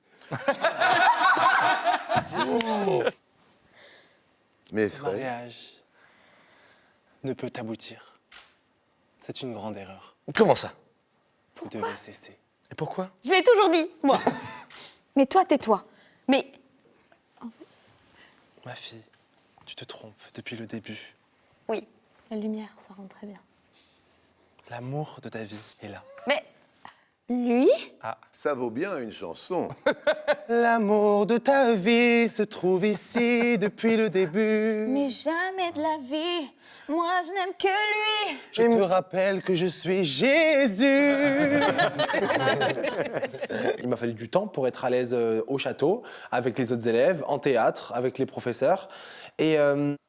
[SPEAKER 14] Mes
[SPEAKER 10] Ce
[SPEAKER 14] frères,
[SPEAKER 10] mariage ne peut aboutir. C'est une grande erreur.
[SPEAKER 15] Comment ça?
[SPEAKER 10] Vous devez cesser.
[SPEAKER 15] Et pourquoi?
[SPEAKER 8] Je l'ai toujours dit, moi. Mais toi, tais-toi. Mais
[SPEAKER 10] Ma fille, tu te trompes depuis le début.
[SPEAKER 8] oui, la lumière, ça rend très bien.
[SPEAKER 10] L'amour de ta vie est là.
[SPEAKER 8] Mais lui,
[SPEAKER 14] ça vaut bien une chanson.
[SPEAKER 10] L'amour de ta vie se trouve ici depuis le début.
[SPEAKER 8] mais jamais de la vie. Moi, je n'aime que lui.
[SPEAKER 10] Je te rappelle que je suis Jésus. Il m'a fallu du temps pour être à l'aise au château, avec les autres élèves, en théâtre, avec les professeurs. Et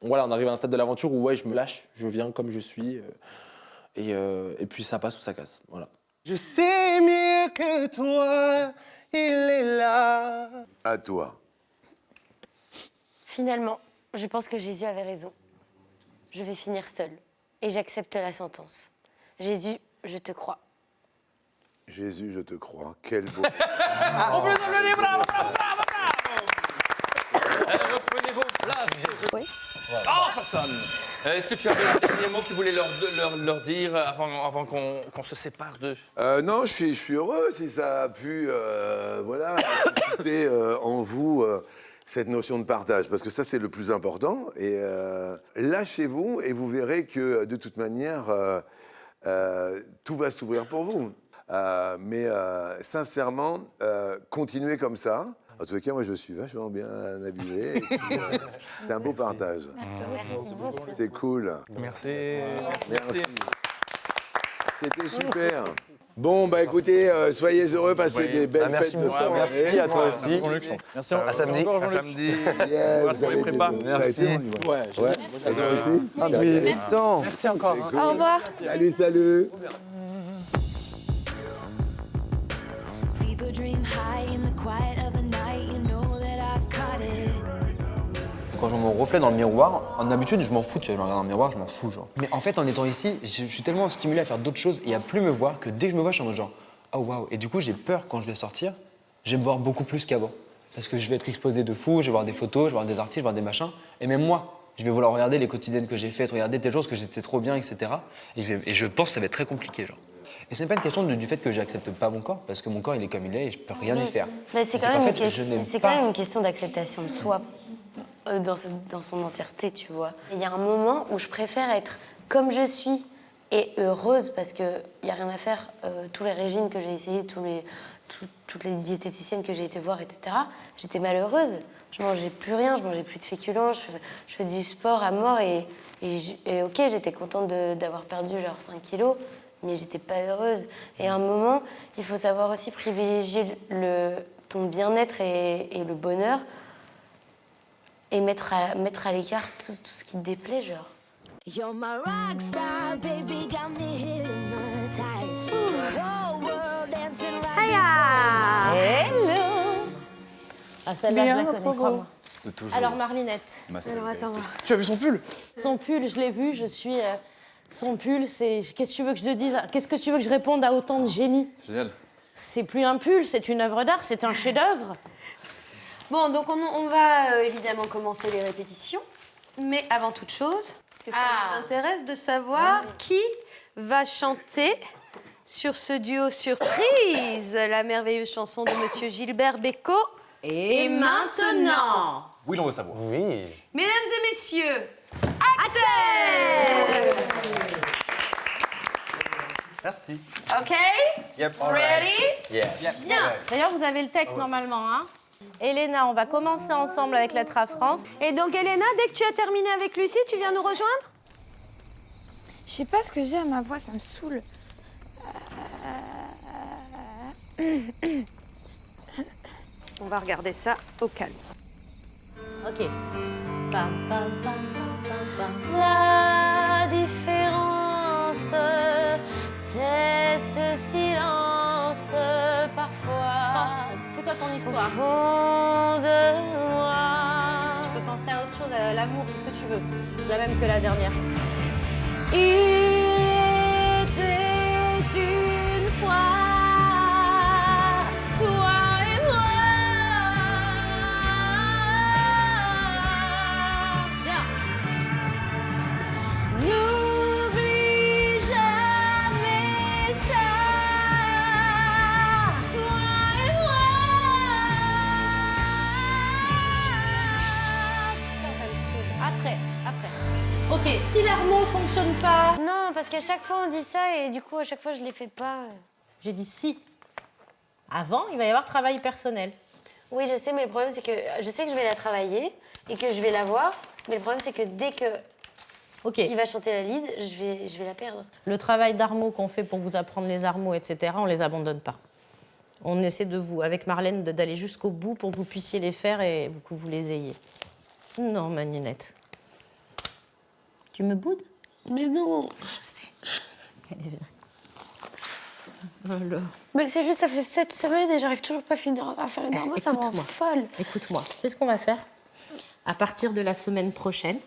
[SPEAKER 10] voilà, on arrive à un stade de l'aventure où ouais, je me lâche, je viens comme je suis. Et puis ça passe ou ça casse. Voilà. Je sais mieux que toi, il est là.
[SPEAKER 14] À toi.
[SPEAKER 5] Finalement, je pense que Jésus avait raison. Je vais finir seule et j'accepte la sentence. Jésus, je te crois.
[SPEAKER 14] Jésus, je te crois. Quel beau.
[SPEAKER 13] On peut les applaudir, bravo, bravo, bravo, bravo. Reprenez vos places.
[SPEAKER 8] Oui.
[SPEAKER 13] Oh, ça sonne. Est-ce que tu avais un dernier mot que tu voulais leur dire avant qu'on se sépare d'eux?
[SPEAKER 14] Non, je suis heureux si ça a pu voilà, susciter en vous cette notion de partage, parce que ça, c'est le plus important. Et lâchez-vous et vous verrez que, de toute manière, tout va s'ouvrir pour vous. Mais sincèrement, continuez comme ça. En tout cas, moi, je suis vachement bien avisé. C'est un beau partage.
[SPEAKER 5] Merci beaucoup.
[SPEAKER 14] C'est cool.
[SPEAKER 13] Merci.
[SPEAKER 14] Merci. C'était super. Bon, bah écoutez, soyez heureux, passez des belles fêtes de fin d'année.
[SPEAKER 10] Merci à toi aussi.
[SPEAKER 15] Merci.
[SPEAKER 10] À samedi.
[SPEAKER 13] À samedi.
[SPEAKER 14] Yeah,
[SPEAKER 13] Courage
[SPEAKER 14] vous
[SPEAKER 13] pour les
[SPEAKER 14] avez
[SPEAKER 13] prépas.
[SPEAKER 14] été-
[SPEAKER 10] Merci.
[SPEAKER 14] ça a été,
[SPEAKER 10] Ouais,
[SPEAKER 14] Ouais, à toi aussi. Ah, bah,
[SPEAKER 10] Merci encore.
[SPEAKER 14] c'est cool.
[SPEAKER 8] Au revoir.
[SPEAKER 14] Salut, salut.
[SPEAKER 16] We were
[SPEAKER 15] Quand je vois mon reflet dans le miroir, en habitude, je m'en fous, tu vois, je me regarde dans le miroir, je m'en fous, genre. Mais en fait, en étant ici, je suis tellement stimulé à faire d'autres choses et à plus me voir que dès que je me vois, je suis en mode genre, oh waouh. Et du coup, j'ai peur quand je vais sortir, je vais me voir beaucoup plus qu'avant. Parce que je vais être exposé de fou, je vais voir des photos, je vais voir des artistes, je vais voir des machins. Et même moi, je vais vouloir regarder les quotidiennes que j'ai faites, regarder telle chose que j'étais trop bien, etc. Et je pense que ça va être très compliqué, genre. Et c'est pas une question du fait que j'accepte pas mon corps, parce que mon corps, il est comme il est et je peux rien y faire.
[SPEAKER 5] Mais c'est quand,
[SPEAKER 15] quand
[SPEAKER 5] même une question d'acceptation de soi dans son entièreté, tu vois. Il y a un moment où je préfère être comme je suis et heureuse, parce qu'il n'y a rien à faire. Tous les régimes que j'ai essayés, toutes les diététiciennes que j'ai été voir, etc., j'étais malheureuse. Je mangeais plus rien, je mangeais plus de féculents, je faisais du sport à mort et ok, j'étais contente d'avoir perdu genre 5 kilos, mais j'étais pas heureuse. Et à un moment, il faut savoir aussi privilégier ton bien-être et le bonheur et mettre à l'écart tout ce qui te déplaît, genre.
[SPEAKER 16] You're my rock star, baby, got me hypnotized. The whole world dancing right before my eyes.
[SPEAKER 3] Hello. Ah, celle-là, je la connais, crois-moi.
[SPEAKER 7] De toujours.
[SPEAKER 3] Alors, Marlinette.
[SPEAKER 7] Alors,
[SPEAKER 3] attends.
[SPEAKER 7] Tu as vu son pull?
[SPEAKER 3] Son pull, je l'ai vu, je suis... son pull, c'est... Qu'est-ce que tu veux que je te dise? Qu'est-ce que tu veux que je réponde à autant de génie?
[SPEAKER 7] Génial.
[SPEAKER 3] C'est plus un pull, c'est une œuvre d'art, c'est un chef-d'œuvre.
[SPEAKER 17] Bon, donc on va évidemment commencer les répétitions. Mais avant toute chose, parce que ça nous intéresse de savoir qui va chanter sur ce duo surprise, la merveilleuse chanson de Monsieur Gilbert Bécaud. Et maintenant,
[SPEAKER 7] Oui, l'on veut savoir.
[SPEAKER 10] Oui.
[SPEAKER 17] mesdames et messieurs, Axel!
[SPEAKER 15] Merci.
[SPEAKER 17] OK?
[SPEAKER 15] Yep.
[SPEAKER 17] Ready?
[SPEAKER 15] Yes.
[SPEAKER 3] Bien. D'ailleurs, vous avez le texte normalement, hein? Elena, on va commencer ensemble avec Lettres à France.
[SPEAKER 17] Et donc, Elena, dès que tu as terminé avec Lucie, tu viens nous rejoindre?
[SPEAKER 8] Je sais pas ce que j'ai à ma voix, ça me saoule.
[SPEAKER 17] On va regarder ça au calme.
[SPEAKER 3] Ok. Pam, pam, pam, pam, pam, pam.
[SPEAKER 5] La différence, c'est ce silence parfois.
[SPEAKER 3] Fais-toi ton
[SPEAKER 5] Au
[SPEAKER 3] histoire.
[SPEAKER 5] fond de moi.
[SPEAKER 3] Tu peux penser à autre chose, à l'amour, qu'est-ce que tu veux. La même que la dernière.
[SPEAKER 5] Il était une fois toi et moi.
[SPEAKER 3] Bien.
[SPEAKER 5] N'oublie jamais ça, toi et moi. Putain, ça me saoule.
[SPEAKER 3] Après. Ok, si l'harmonie fonctionne pas...
[SPEAKER 5] Non, parce qu'à chaque fois on dit ça et du coup à chaque fois je les fais pas.
[SPEAKER 3] J'ai dit si. Avant, il va y avoir travail personnel.
[SPEAKER 5] Oui, je sais, mais le problème c'est que je sais que je vais la travailler et que je vais la voir, mais le problème c'est que dès que il va chanter la lead, je vais la perdre.
[SPEAKER 3] Le travail d'armo qu'on fait pour vous apprendre les armos, etc., on les abandonne pas. On essaie de vous, avec Marlène, d'aller jusqu'au bout pour que vous puissiez les faire et que vous les ayez. Non, ma Ninette. Tu me boudes?
[SPEAKER 5] Mais non.
[SPEAKER 3] Allez, viens. Alors.
[SPEAKER 5] Mais c'est juste, ça fait 7 semaines et j'arrive toujours pas à faire une armo, ça me rend folle.
[SPEAKER 3] Écoute-moi, c'est ce qu'on va faire. À partir de la semaine prochaine,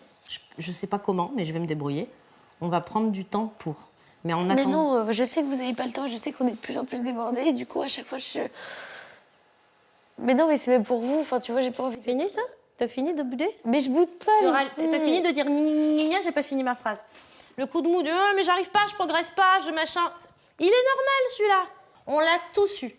[SPEAKER 3] je ne sais pas comment, mais je vais me débrouiller, on va prendre du temps pour. Mais en
[SPEAKER 5] Mais
[SPEAKER 3] attendant...
[SPEAKER 5] non, je sais que vous n'avez pas le temps, je sais qu'on est de plus en plus débordés et du coup, à chaque fois, Mais non, mais c'est même pour vous, enfin, tu vois, j'ai pas envie.
[SPEAKER 3] Fini ça? T'as fini de bouder?
[SPEAKER 5] Mais je boude pas,
[SPEAKER 3] T'as fini de dire gna, j'ai pas fini ma phrase. Le coup de mou de mais j'arrive pas, je progresse pas, je machin. Il est normal celui-là. On l'a tous eu.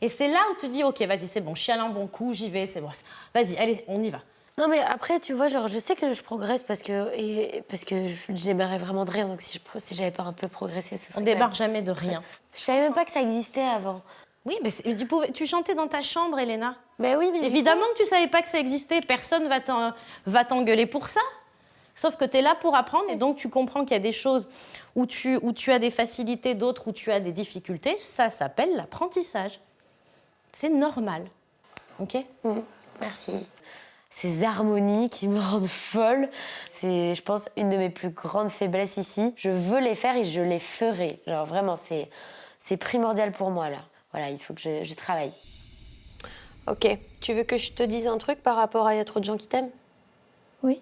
[SPEAKER 3] Et c'est là où tu te dis, ok, vas-y, c'est bon, je chiale un bon coup, j'y vais, c'est bon. Vas-y, allez, on y va.
[SPEAKER 5] Non, mais après, tu vois, genre, je sais que je progresse parce que je démarrais vraiment de rien. Donc, si j'avais pas un peu progressé, ce serait.
[SPEAKER 3] On démarre jamais de rien.
[SPEAKER 5] Je savais même pas que ça existait avant.
[SPEAKER 3] Oui, mais tu chantais dans ta chambre, Elena.
[SPEAKER 5] Ben oui, mais
[SPEAKER 3] évidemment que tu savais pas que ça existait. Personne va t'engueuler pour ça. Sauf que tu es là pour apprendre et donc tu comprends qu'il y a des choses où tu as des facilités, d'autres où tu as des difficultés. Ça s'appelle l'apprentissage. C'est normal. OK?
[SPEAKER 5] Merci. Ces harmonies qui me rendent folle, c'est, je pense, une de mes plus grandes faiblesses ici. Je veux les faire et je les ferai. Genre vraiment, c'est primordial pour moi, là. Voilà, il faut que je travaille.
[SPEAKER 17] Ok. Tu veux que je te dise un truc par rapport à « Il y a trop de gens qui t'aiment »
[SPEAKER 8] Oui.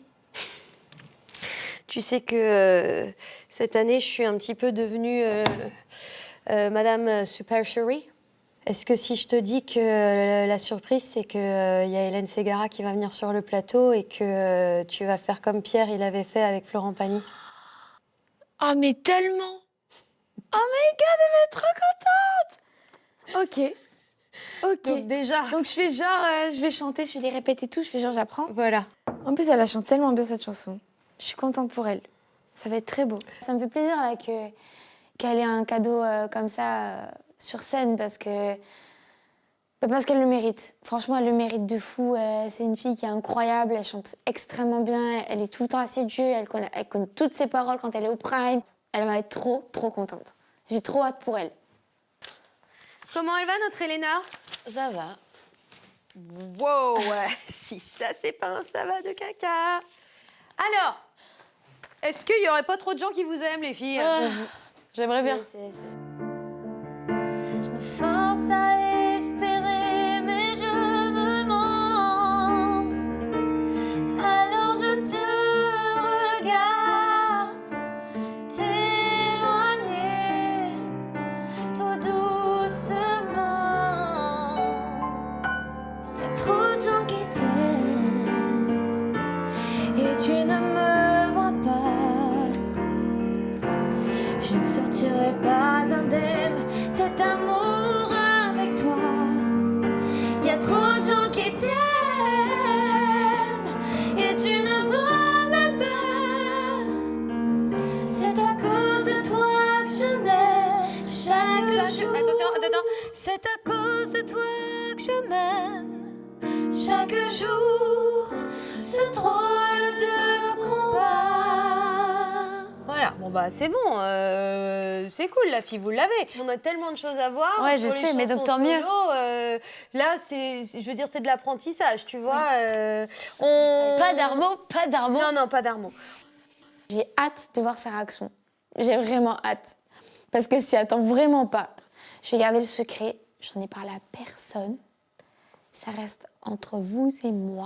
[SPEAKER 17] Tu sais que cette année, je suis un petit peu devenue Madame Super Chérie. Est-ce que si je te dis que la surprise, c'est qu'il y a Hélène Ségara qui va venir sur le plateau et que tu vas faire comme Pierre, il avait fait avec Florent Pagny?
[SPEAKER 11] Oh, mais tellement! Oh my God, elle va être trop contente! Ok. Ok.
[SPEAKER 17] Donc déjà...
[SPEAKER 8] Donc je fais genre, je vais chanter, je vais les répéter tout, je fais genre j'apprends.
[SPEAKER 17] Voilà.
[SPEAKER 8] En plus, elle la chante tellement bien cette chanson. Je suis contente pour elle. Ça va être très beau. Ça me fait plaisir là qu'elle ait un cadeau comme ça sur scène parce qu'elle le mérite. Franchement, elle le mérite de fou. C'est une fille qui est incroyable, elle chante extrêmement bien, elle est tout le temps assidue, elle connaît toutes ses paroles quand elle est au prime. Elle va être trop, trop contente. J'ai trop hâte pour elle.
[SPEAKER 17] Comment elle va, notre Elena?
[SPEAKER 5] Ça va.
[SPEAKER 17] Wow, si ça, c'est pas un ça va de caca. Alors, est-ce qu'il y aurait pas trop de gens qui vous aiment, les filles?
[SPEAKER 5] J'aimerais bien.
[SPEAKER 16] Je me force à espérer, mais je me mens. Alors je te regarde t'éloigner tout doucement. Y a trop de gens qui t'aiment et tu ne me vois pas. Je ne sortirai pas indemne cet amour avec toi. Y a trop de gens qui t'aiment et tu ne vois même pas. C'est à cause de toi que je m'aime chaque jour.
[SPEAKER 17] Attention.
[SPEAKER 16] C'est à cause de toi que je m'aime chaque jour. Ce drôle de combat.
[SPEAKER 17] Voilà, bon bah c'est bon, c'est cool la fille, vous l'avez. On a tellement de choses à voir.
[SPEAKER 5] Ouais, je sais, mais donc tant mieux.
[SPEAKER 17] Là, je veux dire, c'est de l'apprentissage, tu vois.
[SPEAKER 5] Pas d'armo, pas d'armo.
[SPEAKER 17] Non, pas d'armo.
[SPEAKER 8] J'ai hâte de voir sa réaction. J'ai vraiment hâte. Parce que s'y attend vraiment pas. Je vais garder le secret. J'en ai parlé à personne. Ça reste entre vous et moi.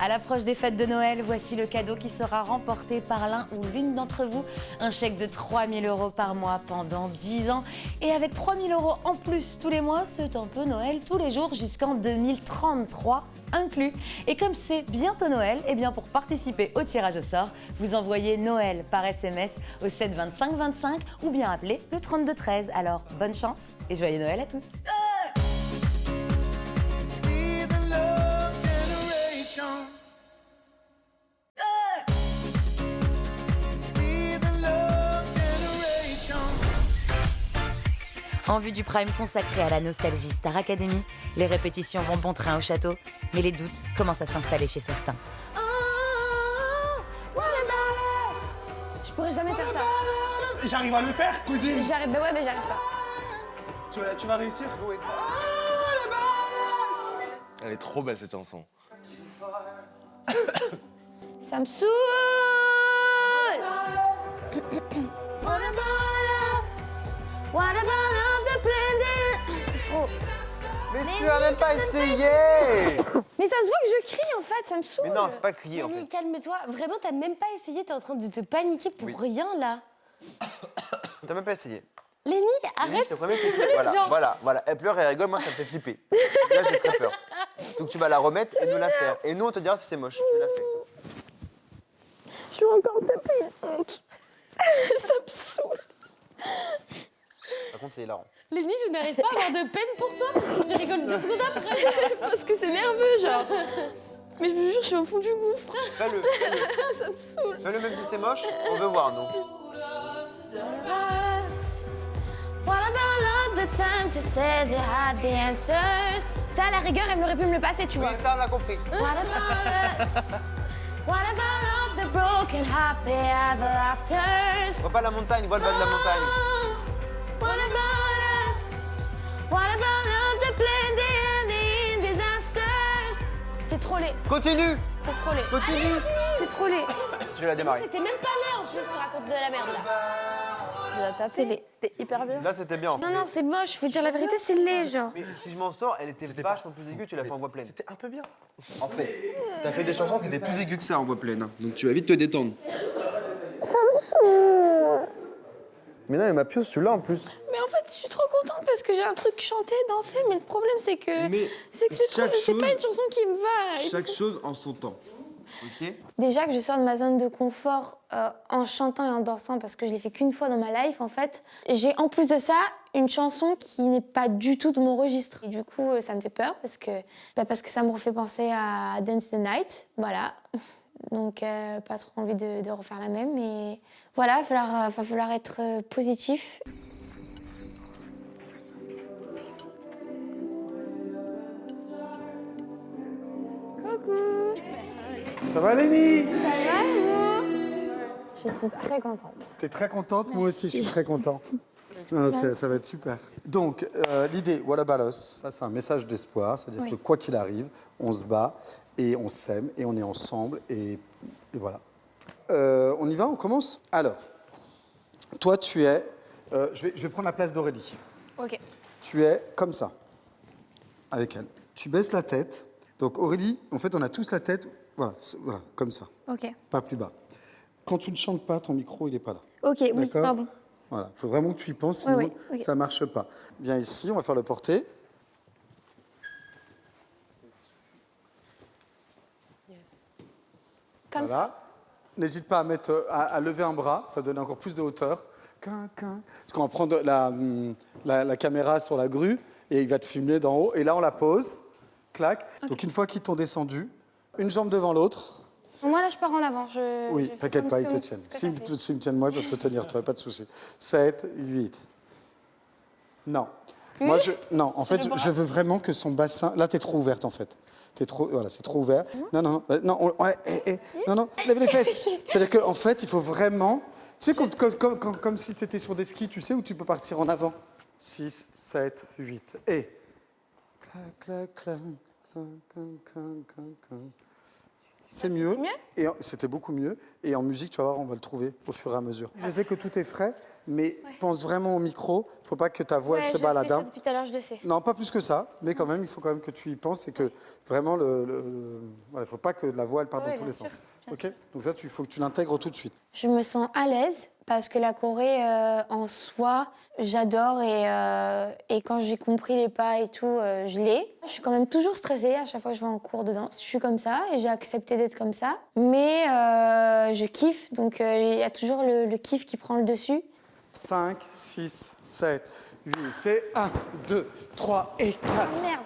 [SPEAKER 1] À l'approche des fêtes de Noël, voici le cadeau qui sera remporté par l'un ou l'une d'entre vous. Un chèque de 3 000 € par mois pendant 10 ans. Et avec 3 000 € en plus tous les mois, c'est un peu Noël tous les jours jusqu'en 2033 inclus. Et comme c'est bientôt Noël, eh bien pour participer au tirage au sort, vous envoyez Noël par SMS au 7 25 25 ou bien appelez le 32 13. Alors bonne chance et joyeux Noël à tous. En vue du prime consacré à la nostalgie Star Academy, les répétitions vont bon train au château, mais les doutes commencent à s'installer chez certains.
[SPEAKER 8] Je pourrais jamais faire ça.
[SPEAKER 10] J'arrive à le faire, cousine.
[SPEAKER 8] J'arrive, mais ouais, mais j'arrive pas.
[SPEAKER 10] Tu vas réussir, oui. Elle est trop belle cette chanson.
[SPEAKER 8] Ça me saoule. C'est trop.
[SPEAKER 15] Mais tu as même pas essayé.
[SPEAKER 8] Mais ça se voit que je crie en fait, ça me saoule.
[SPEAKER 15] Mais non, c'est pas crier en fait.
[SPEAKER 5] Calme-toi, vraiment, t'as même pas essayé, t'es en train de te paniquer pour rien là.
[SPEAKER 15] T'as même pas essayé.
[SPEAKER 5] Lenny, arrête.
[SPEAKER 15] Je te promets que voilà. Elle pleure et elle rigole, moi ça me fait flipper. Là j'ai très peur. Donc tu vas la remettre et nous la faire. Et nous on te dira si c'est moche. Tu la fais.
[SPEAKER 8] Je vais encore taper une honte. Ça me saoule.
[SPEAKER 15] Par contre c'est hilarant.
[SPEAKER 5] Lenny, je n'arrive pas à avoir de peine pour toi parce que tu rigoles 2 secondes après.
[SPEAKER 8] Parce que c'est nerveux, genre. Mais je vous jure, je suis au fond du gouffre.
[SPEAKER 15] Fais-le.
[SPEAKER 8] Ça me saoule.
[SPEAKER 15] Fais-le même si c'est moche, on veut voir nous.
[SPEAKER 8] What about all the times you said you had the answers? Ça, à la rigueur, elle m'aurait pu me le passer, tu vois.
[SPEAKER 15] Oui, ça on l'a compris.
[SPEAKER 8] What about us? What about all the broken happy ever afters?
[SPEAKER 15] Vois pas la montagne, vois le bas de la montagne.
[SPEAKER 8] What about us? What about all the plenty and the disasters? C'est trop laid.
[SPEAKER 15] Continue.
[SPEAKER 8] C'est trop laid.
[SPEAKER 15] Continue.
[SPEAKER 8] C'est trop laid.
[SPEAKER 15] Je vais la démarrer.
[SPEAKER 8] C'était même pas laid en plus, tu racontes de la merde là. Je vais la taper. C'est laid.
[SPEAKER 11] C'était hyper bien.
[SPEAKER 4] Là, c'était bien.
[SPEAKER 8] Non, non, c'est moche, faut dire la vérité, c'est laid, genre.
[SPEAKER 4] Mais si je m'en sors, elle était vachement plus aiguë, tu l'as fait en voix pleine.
[SPEAKER 10] C'était un peu bien.
[SPEAKER 4] En fait, t'as fait des chansons qui étaient plus aiguës que ça en voix pleine. Donc tu vas vite te détendre.
[SPEAKER 8] Ça me saoule.
[SPEAKER 4] Mais non, mais ma pieuse, tu l'as en plus.
[SPEAKER 8] Mais en fait, je suis trop contente parce que j'ai un truc chanté, dansé, mais le problème, c'est que c'est pas une chanson qui me va.
[SPEAKER 4] Chaque chose en son temps. Ok.
[SPEAKER 8] Déjà que je sors de ma zone de confort en chantant et en dansant parce que je l'ai fait qu'une fois dans ma life en fait. J'ai en plus de ça une chanson qui n'est pas du tout de mon registre. Et du coup ça me fait peur parce que ça me refait penser à Dance the Night, voilà. Donc pas trop envie de refaire la même. Mais voilà, va falloir être positif. Coucou.
[SPEAKER 18] Ça va, Lénie?
[SPEAKER 8] Ça va, vous? Je suis très contente.
[SPEAKER 18] T'es très contente? Moi aussi, je suis très content. Ah, ça va être super. Donc, l'idée, Walla Balos, ça c'est un message d'espoir, c'est-à-dire que quoi qu'il arrive, on se bat et on s'aime et on est ensemble et voilà. On y va, on commence? Alors, toi tu es, je vais prendre la place d'Aurélie.
[SPEAKER 8] Ok.
[SPEAKER 18] Tu es comme ça, avec elle. Tu baisses la tête. Donc Aurélie, en fait, on a tous la tête, voilà, comme ça.
[SPEAKER 8] Ok.
[SPEAKER 18] Pas plus bas. Quand tu ne chantes pas, ton micro, il n'est pas là.
[SPEAKER 8] Ok, oui,
[SPEAKER 18] D'accord?
[SPEAKER 8] pardon.
[SPEAKER 18] Voilà, il faut vraiment que tu y penses, sinon
[SPEAKER 8] ok.
[SPEAKER 18] ça ne marche pas. Viens ici, on va faire le porté.
[SPEAKER 8] Comme
[SPEAKER 18] voilà. N'hésite pas à lever un bras, ça donne encore plus de hauteur. Parce qu'on va prendre la caméra sur la grue et il va te filmer d'en haut. Et là, on la pose, clac. Okay. Donc une fois qu'ils t'ont descendu, une jambe devant l'autre.
[SPEAKER 8] Moi, là, je pars en avant.
[SPEAKER 18] Oui, t'inquiète pas, ils te tiennent. S'ils me tiennent moi, ils peuvent te tenir, toi, pas de souci. 7, 8. Non. Moi, non, en fait, je veux vraiment que son bassin... Là, t'es trop ouverte, en fait. Voilà, c'est trop ouvert. Non, lève les fesses. C'est-à-dire qu'en fait, il faut vraiment... Tu sais, comme si tu étais sur des skis, tu sais, où tu peux partir en avant. 6, 7, 8. Et... Clac, clac, clac, clac, clac, clac, clac. C'est mieux. Et c'était beaucoup mieux. Et en musique, tu vas voir, on va le trouver au fur et à mesure. Je sais que tout est frais, mais pense vraiment au micro. Il ne faut pas que ta voix elle se balade.
[SPEAKER 8] Depuis tout à l'heure, je le sais.
[SPEAKER 18] Non, pas plus que ça, mais quand même, il faut quand même que tu y penses et que vraiment, il ne faut pas que la voix elle parte dans tous les sens. Ok. Donc ça, il faut que tu l'intègres tout de suite.
[SPEAKER 8] Je me sens à l'aise parce que la choré en soi, j'adore et quand j'ai compris les pas et tout, je l'ai. Je suis quand même toujours stressée à chaque fois que je vais en cours de danse. Je suis comme ça et j'ai accepté d'être comme ça. Mais je kiffe, donc il y a toujours le kiff qui prend le dessus.
[SPEAKER 18] 5, 6, 7, 8 et 1, 2, 3 et 4.
[SPEAKER 8] Merde,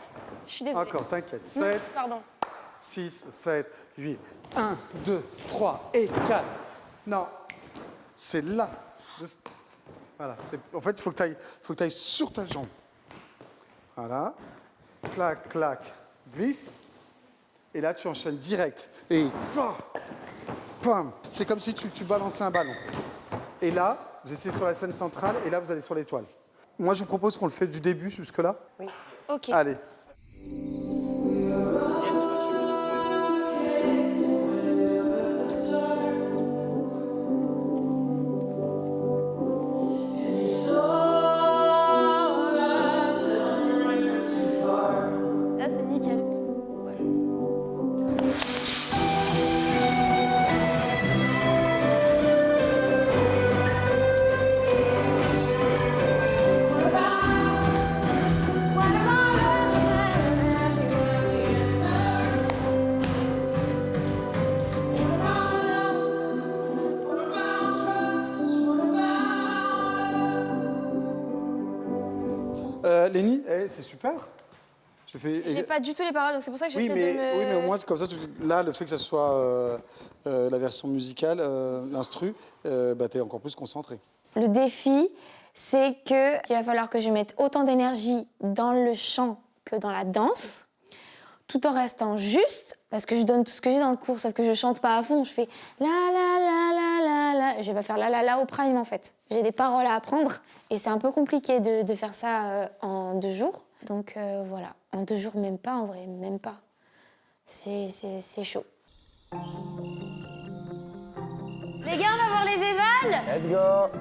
[SPEAKER 8] je suis désolée.
[SPEAKER 18] Encore, t'inquiète. 7,
[SPEAKER 8] mince, pardon.
[SPEAKER 18] 6, 7, 8, 1, 2, 3 et 4. Non, c'est là. Voilà. En fait, il faut que tu ailles sur ta jambe. Voilà. Clac, clac, glisse. Et là, tu enchaînes direct. Et pam. C'est comme si tu balançais un ballon. Et là, vous étiez sur la scène centrale et là, vous allez sur l'étoile. Moi, je vous propose qu'on le fait du début jusque-là.
[SPEAKER 8] Oui. Ok.
[SPEAKER 18] Allez.
[SPEAKER 8] Là, c'est nickel.
[SPEAKER 18] Lénie, c'est super.
[SPEAKER 8] J'ai pas du tout les paroles, donc c'est pour ça que j'essaie de me...
[SPEAKER 18] Oui, mais au moins, comme ça, là, le fait que ça soit la version musicale, l'instru, t'es encore plus concentré.
[SPEAKER 8] Le défi, c'est qu'il va falloir que je mette autant d'énergie dans le chant que dans la danse, tout en restant juste, parce que je donne tout ce que j'ai dans le cours, sauf que je chante pas à fond, je fais la la la la la la, je vais pas faire la la la au prime en fait. J'ai des paroles à apprendre et c'est un peu compliqué de faire ça en 2 jours. Donc voilà, en 2 jours même pas en vrai, même pas. C'est chaud.
[SPEAKER 17] Les gars, on va voir les évals.
[SPEAKER 10] Let's go.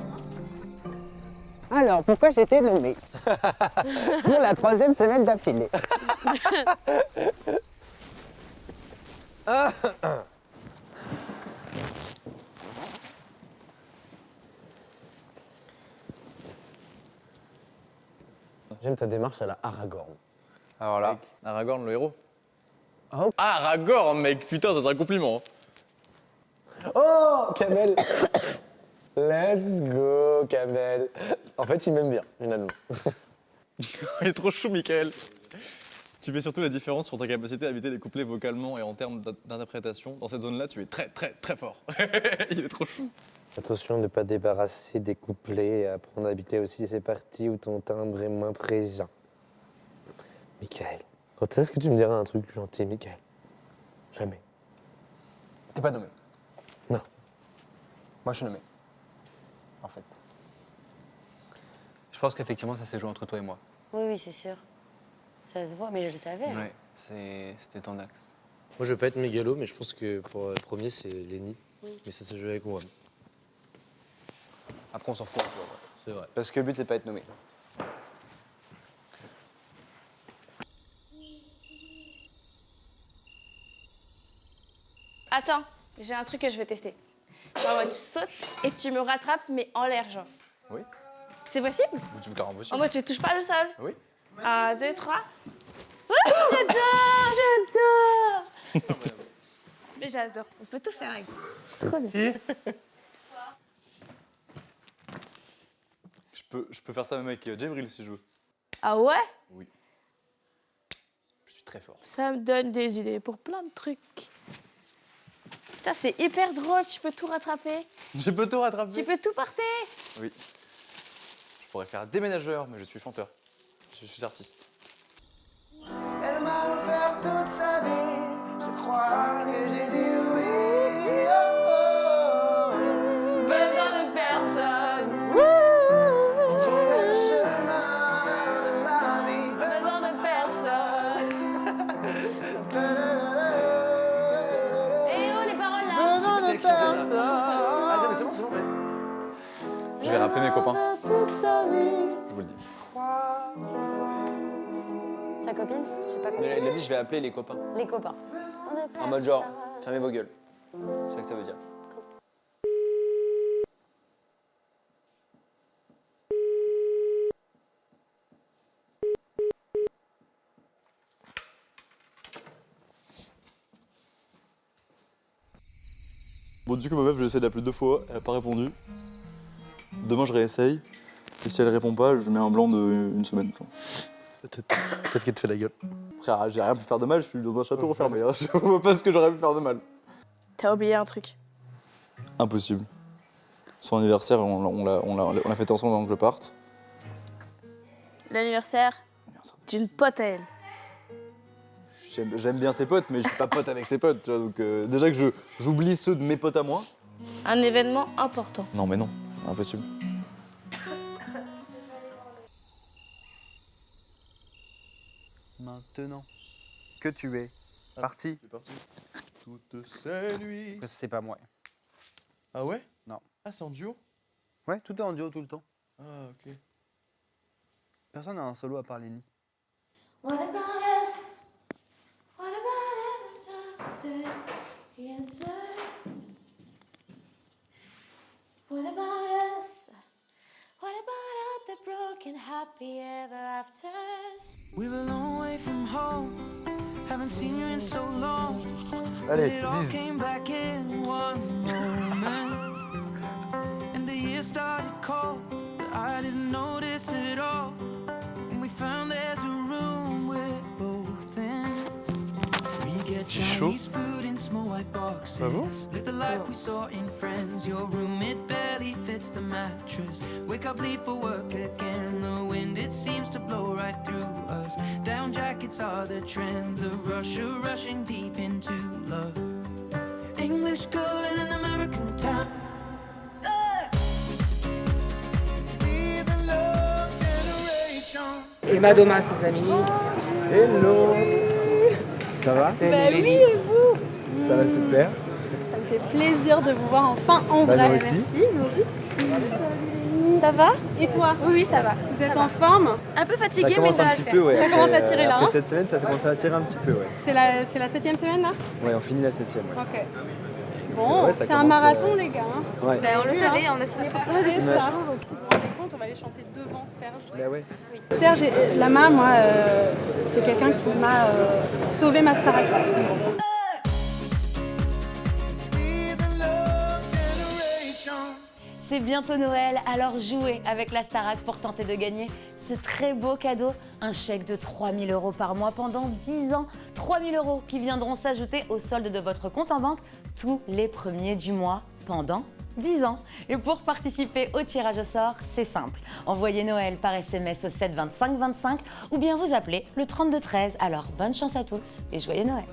[SPEAKER 2] Alors, pourquoi j'ai été nommée pour la 3e semaine d'affilée?
[SPEAKER 19] J'aime ta démarche à la Aragorn.
[SPEAKER 7] Alors là, Aragorn, le héros. Ah, Aragorn, mec, putain, ça serait un compliment.
[SPEAKER 19] Oh, Kamel. Let's go, Kamel. En fait, il m'aime bien, finalement.
[SPEAKER 7] Il est trop chou, Michael. Tu fais surtout la différence sur ta capacité à habiter les couplets vocalement et en termes d'interprétation. Dans cette zone-là, tu es très, très, très fort. Il est trop chou.
[SPEAKER 19] Attention de ne pas débarrasser des couplets et apprendre à habiter aussi ces parties où ton timbre est moins présent. Michael, quand est-ce que tu me diras un truc gentil, Michael? Jamais.
[SPEAKER 15] T'es pas nommé.
[SPEAKER 19] Non.
[SPEAKER 15] Moi, je suis nommé. En fait. Je pense qu'effectivement, ça s'est joué entre toi et moi.
[SPEAKER 5] Oui, oui, c'est sûr. Ça se voit, mais je le savais.
[SPEAKER 15] Ouais, c'était ton axe.
[SPEAKER 19] Moi, je veux pas être mégalo, mais je pense que pour le premier, c'est Lenny.
[SPEAKER 5] Oui.
[SPEAKER 19] Mais ça s'est joué avec moi.
[SPEAKER 15] Après, on s'en fout un peu.
[SPEAKER 19] C'est vrai.
[SPEAKER 15] Parce que le but, c'est pas être nommé.
[SPEAKER 11] Attends, j'ai un truc que je vais tester. Genre, tu sautes et tu me rattrapes, mais en l'air, genre.
[SPEAKER 7] Oui.
[SPEAKER 11] C'est possible?
[SPEAKER 7] Ou tu me carrément possible.
[SPEAKER 11] En mode, tu touches pas le sol?
[SPEAKER 7] Oui.
[SPEAKER 11] 1, 2, 3. Oh, j'adore! Mais j'adore. On peut tout faire avec. Trop bien.
[SPEAKER 7] Je peux faire ça même avec Djibril si je veux.
[SPEAKER 11] Ah ouais?
[SPEAKER 7] Oui. Je suis très fort.
[SPEAKER 11] Ça me donne des idées pour plein de trucs. Putain, c'est hyper drôle, tu peux tout rattraper.
[SPEAKER 7] Je peux tout rattraper.
[SPEAKER 11] Tu peux tout porter.
[SPEAKER 7] Oui. Je pourrais faire déménageur, mais je suis chanteur. Je suis artiste.
[SPEAKER 12] Elle m'a offert toute sa vie, je crois que j'ai dit oui. Besoin de personne. Trouver le chemin de ma vie. Besoin de personne.
[SPEAKER 11] Et oh, les paroles là.
[SPEAKER 12] Besoin de personne.
[SPEAKER 15] Ah, mais c'est bon, en fait.
[SPEAKER 7] Je vais rappeler mes copains.
[SPEAKER 12] Toute sa vie.
[SPEAKER 7] Je vous le dis.
[SPEAKER 5] Sa copine? Je sais pas comment.
[SPEAKER 15] Il a dit, je vais appeler les copains.
[SPEAKER 5] Les copains.
[SPEAKER 15] En mode genre, fermez vos gueules. C'est ça que ça veut dire.
[SPEAKER 6] Bon, du coup, ma meuf, j'ai essayé d'appeler 2 fois, elle n'a pas répondu. Demain, je réessaye. Et si elle répond pas, je mets un blanc de 1 semaine.
[SPEAKER 19] Peut-être qu'elle te fait la gueule.
[SPEAKER 6] Frère, j'ai rien pu faire de mal, je suis dans un château refermé. Hein. Je vois pas ce que j'aurais pu faire de mal.
[SPEAKER 11] T'as oublié un truc.
[SPEAKER 6] Impossible. Son anniversaire, on l'a fêté ensemble avant que je parte.
[SPEAKER 11] L'anniversaire d'une pote à elle.
[SPEAKER 6] J'aime bien ses potes, mais je suis pas pote avec ses potes. Tu vois, donc déjà que j'oublie ceux de mes potes à moi.
[SPEAKER 11] Un événement important.
[SPEAKER 6] Non, mais non, impossible.
[SPEAKER 15] Maintenant que tu es parti.
[SPEAKER 6] C'est parti. Toutes ces nuits.
[SPEAKER 15] C'est pas moi.
[SPEAKER 6] Ah ouais?
[SPEAKER 15] Non.
[SPEAKER 6] Ah, c'est en duo?
[SPEAKER 15] Ouais, tout est en duo tout le temps.
[SPEAKER 6] Ah, ok.
[SPEAKER 15] Personne n'a un solo à part Lenny.
[SPEAKER 16] What about us? What about the times we stay inside? What about us? What about all the broken happy ever afters?
[SPEAKER 12] We were a long way from home. Haven't seen you in so long.
[SPEAKER 15] Allez,
[SPEAKER 12] It all
[SPEAKER 15] bise.
[SPEAKER 12] came back in one moment. And the year started cold, but I didn't notice it all. And we found there's a room we're both in. We get Chinese food in small white boxes. Live the life we saw in Friends. Your room, it barely fits the mattress. Wake up, leave for work again. The wind, it seems to blow right through us. Down jackets are the trend. The rush of rushing deep into love. English girl in an American town.
[SPEAKER 2] C'est Madoma, ses amis.
[SPEAKER 19] Hello. Ça va?
[SPEAKER 20] Bah oui, et vous?
[SPEAKER 19] Ça va super.
[SPEAKER 20] Ça me fait plaisir de vous voir enfin en
[SPEAKER 19] Bah,
[SPEAKER 20] vrai.
[SPEAKER 19] nous aussi.
[SPEAKER 20] Merci, nous aussi. Ça va?
[SPEAKER 21] Et toi?
[SPEAKER 20] Oui, ça va.
[SPEAKER 21] Vous êtes en forme?
[SPEAKER 20] Un peu fatiguée, mais ça va le faire.
[SPEAKER 21] Ça commence à tirer là.
[SPEAKER 22] Après
[SPEAKER 21] Hein
[SPEAKER 22] cette semaine, ça commence à tirer un petit peu, ouais.
[SPEAKER 21] c'est la 7e semaine là?
[SPEAKER 22] Ouais, on finit la 7e. Ouais.
[SPEAKER 21] Ok. Bon,
[SPEAKER 22] Ouais, ça
[SPEAKER 21] c'est un
[SPEAKER 22] commence,
[SPEAKER 21] marathon les gars. Hein.
[SPEAKER 22] Ouais.
[SPEAKER 20] Ben, on le savait, on a signé pour ça de toute
[SPEAKER 21] C'est ça.
[SPEAKER 20] façon. Donc...
[SPEAKER 21] Si vous vous rendez compte, on va aller chanter devant Serge.
[SPEAKER 22] Bah ouais.
[SPEAKER 21] Serge Lama, moi, c'est quelqu'un qui m'a sauvé ma Starac.
[SPEAKER 1] C'est bientôt Noël, alors jouez avec la Starac pour tenter de gagner ce très beau cadeau, un chèque de 3 000 € par mois pendant 10 ans. 3 000 € qui viendront s'ajouter au solde de votre compte en banque tous les premiers du mois pendant 10 ans. Et pour participer au tirage au sort, c'est simple. Envoyez Noël par SMS au 7 25 25 ou bien vous appelez le 32 13. Alors bonne chance à tous et joyeux Noël.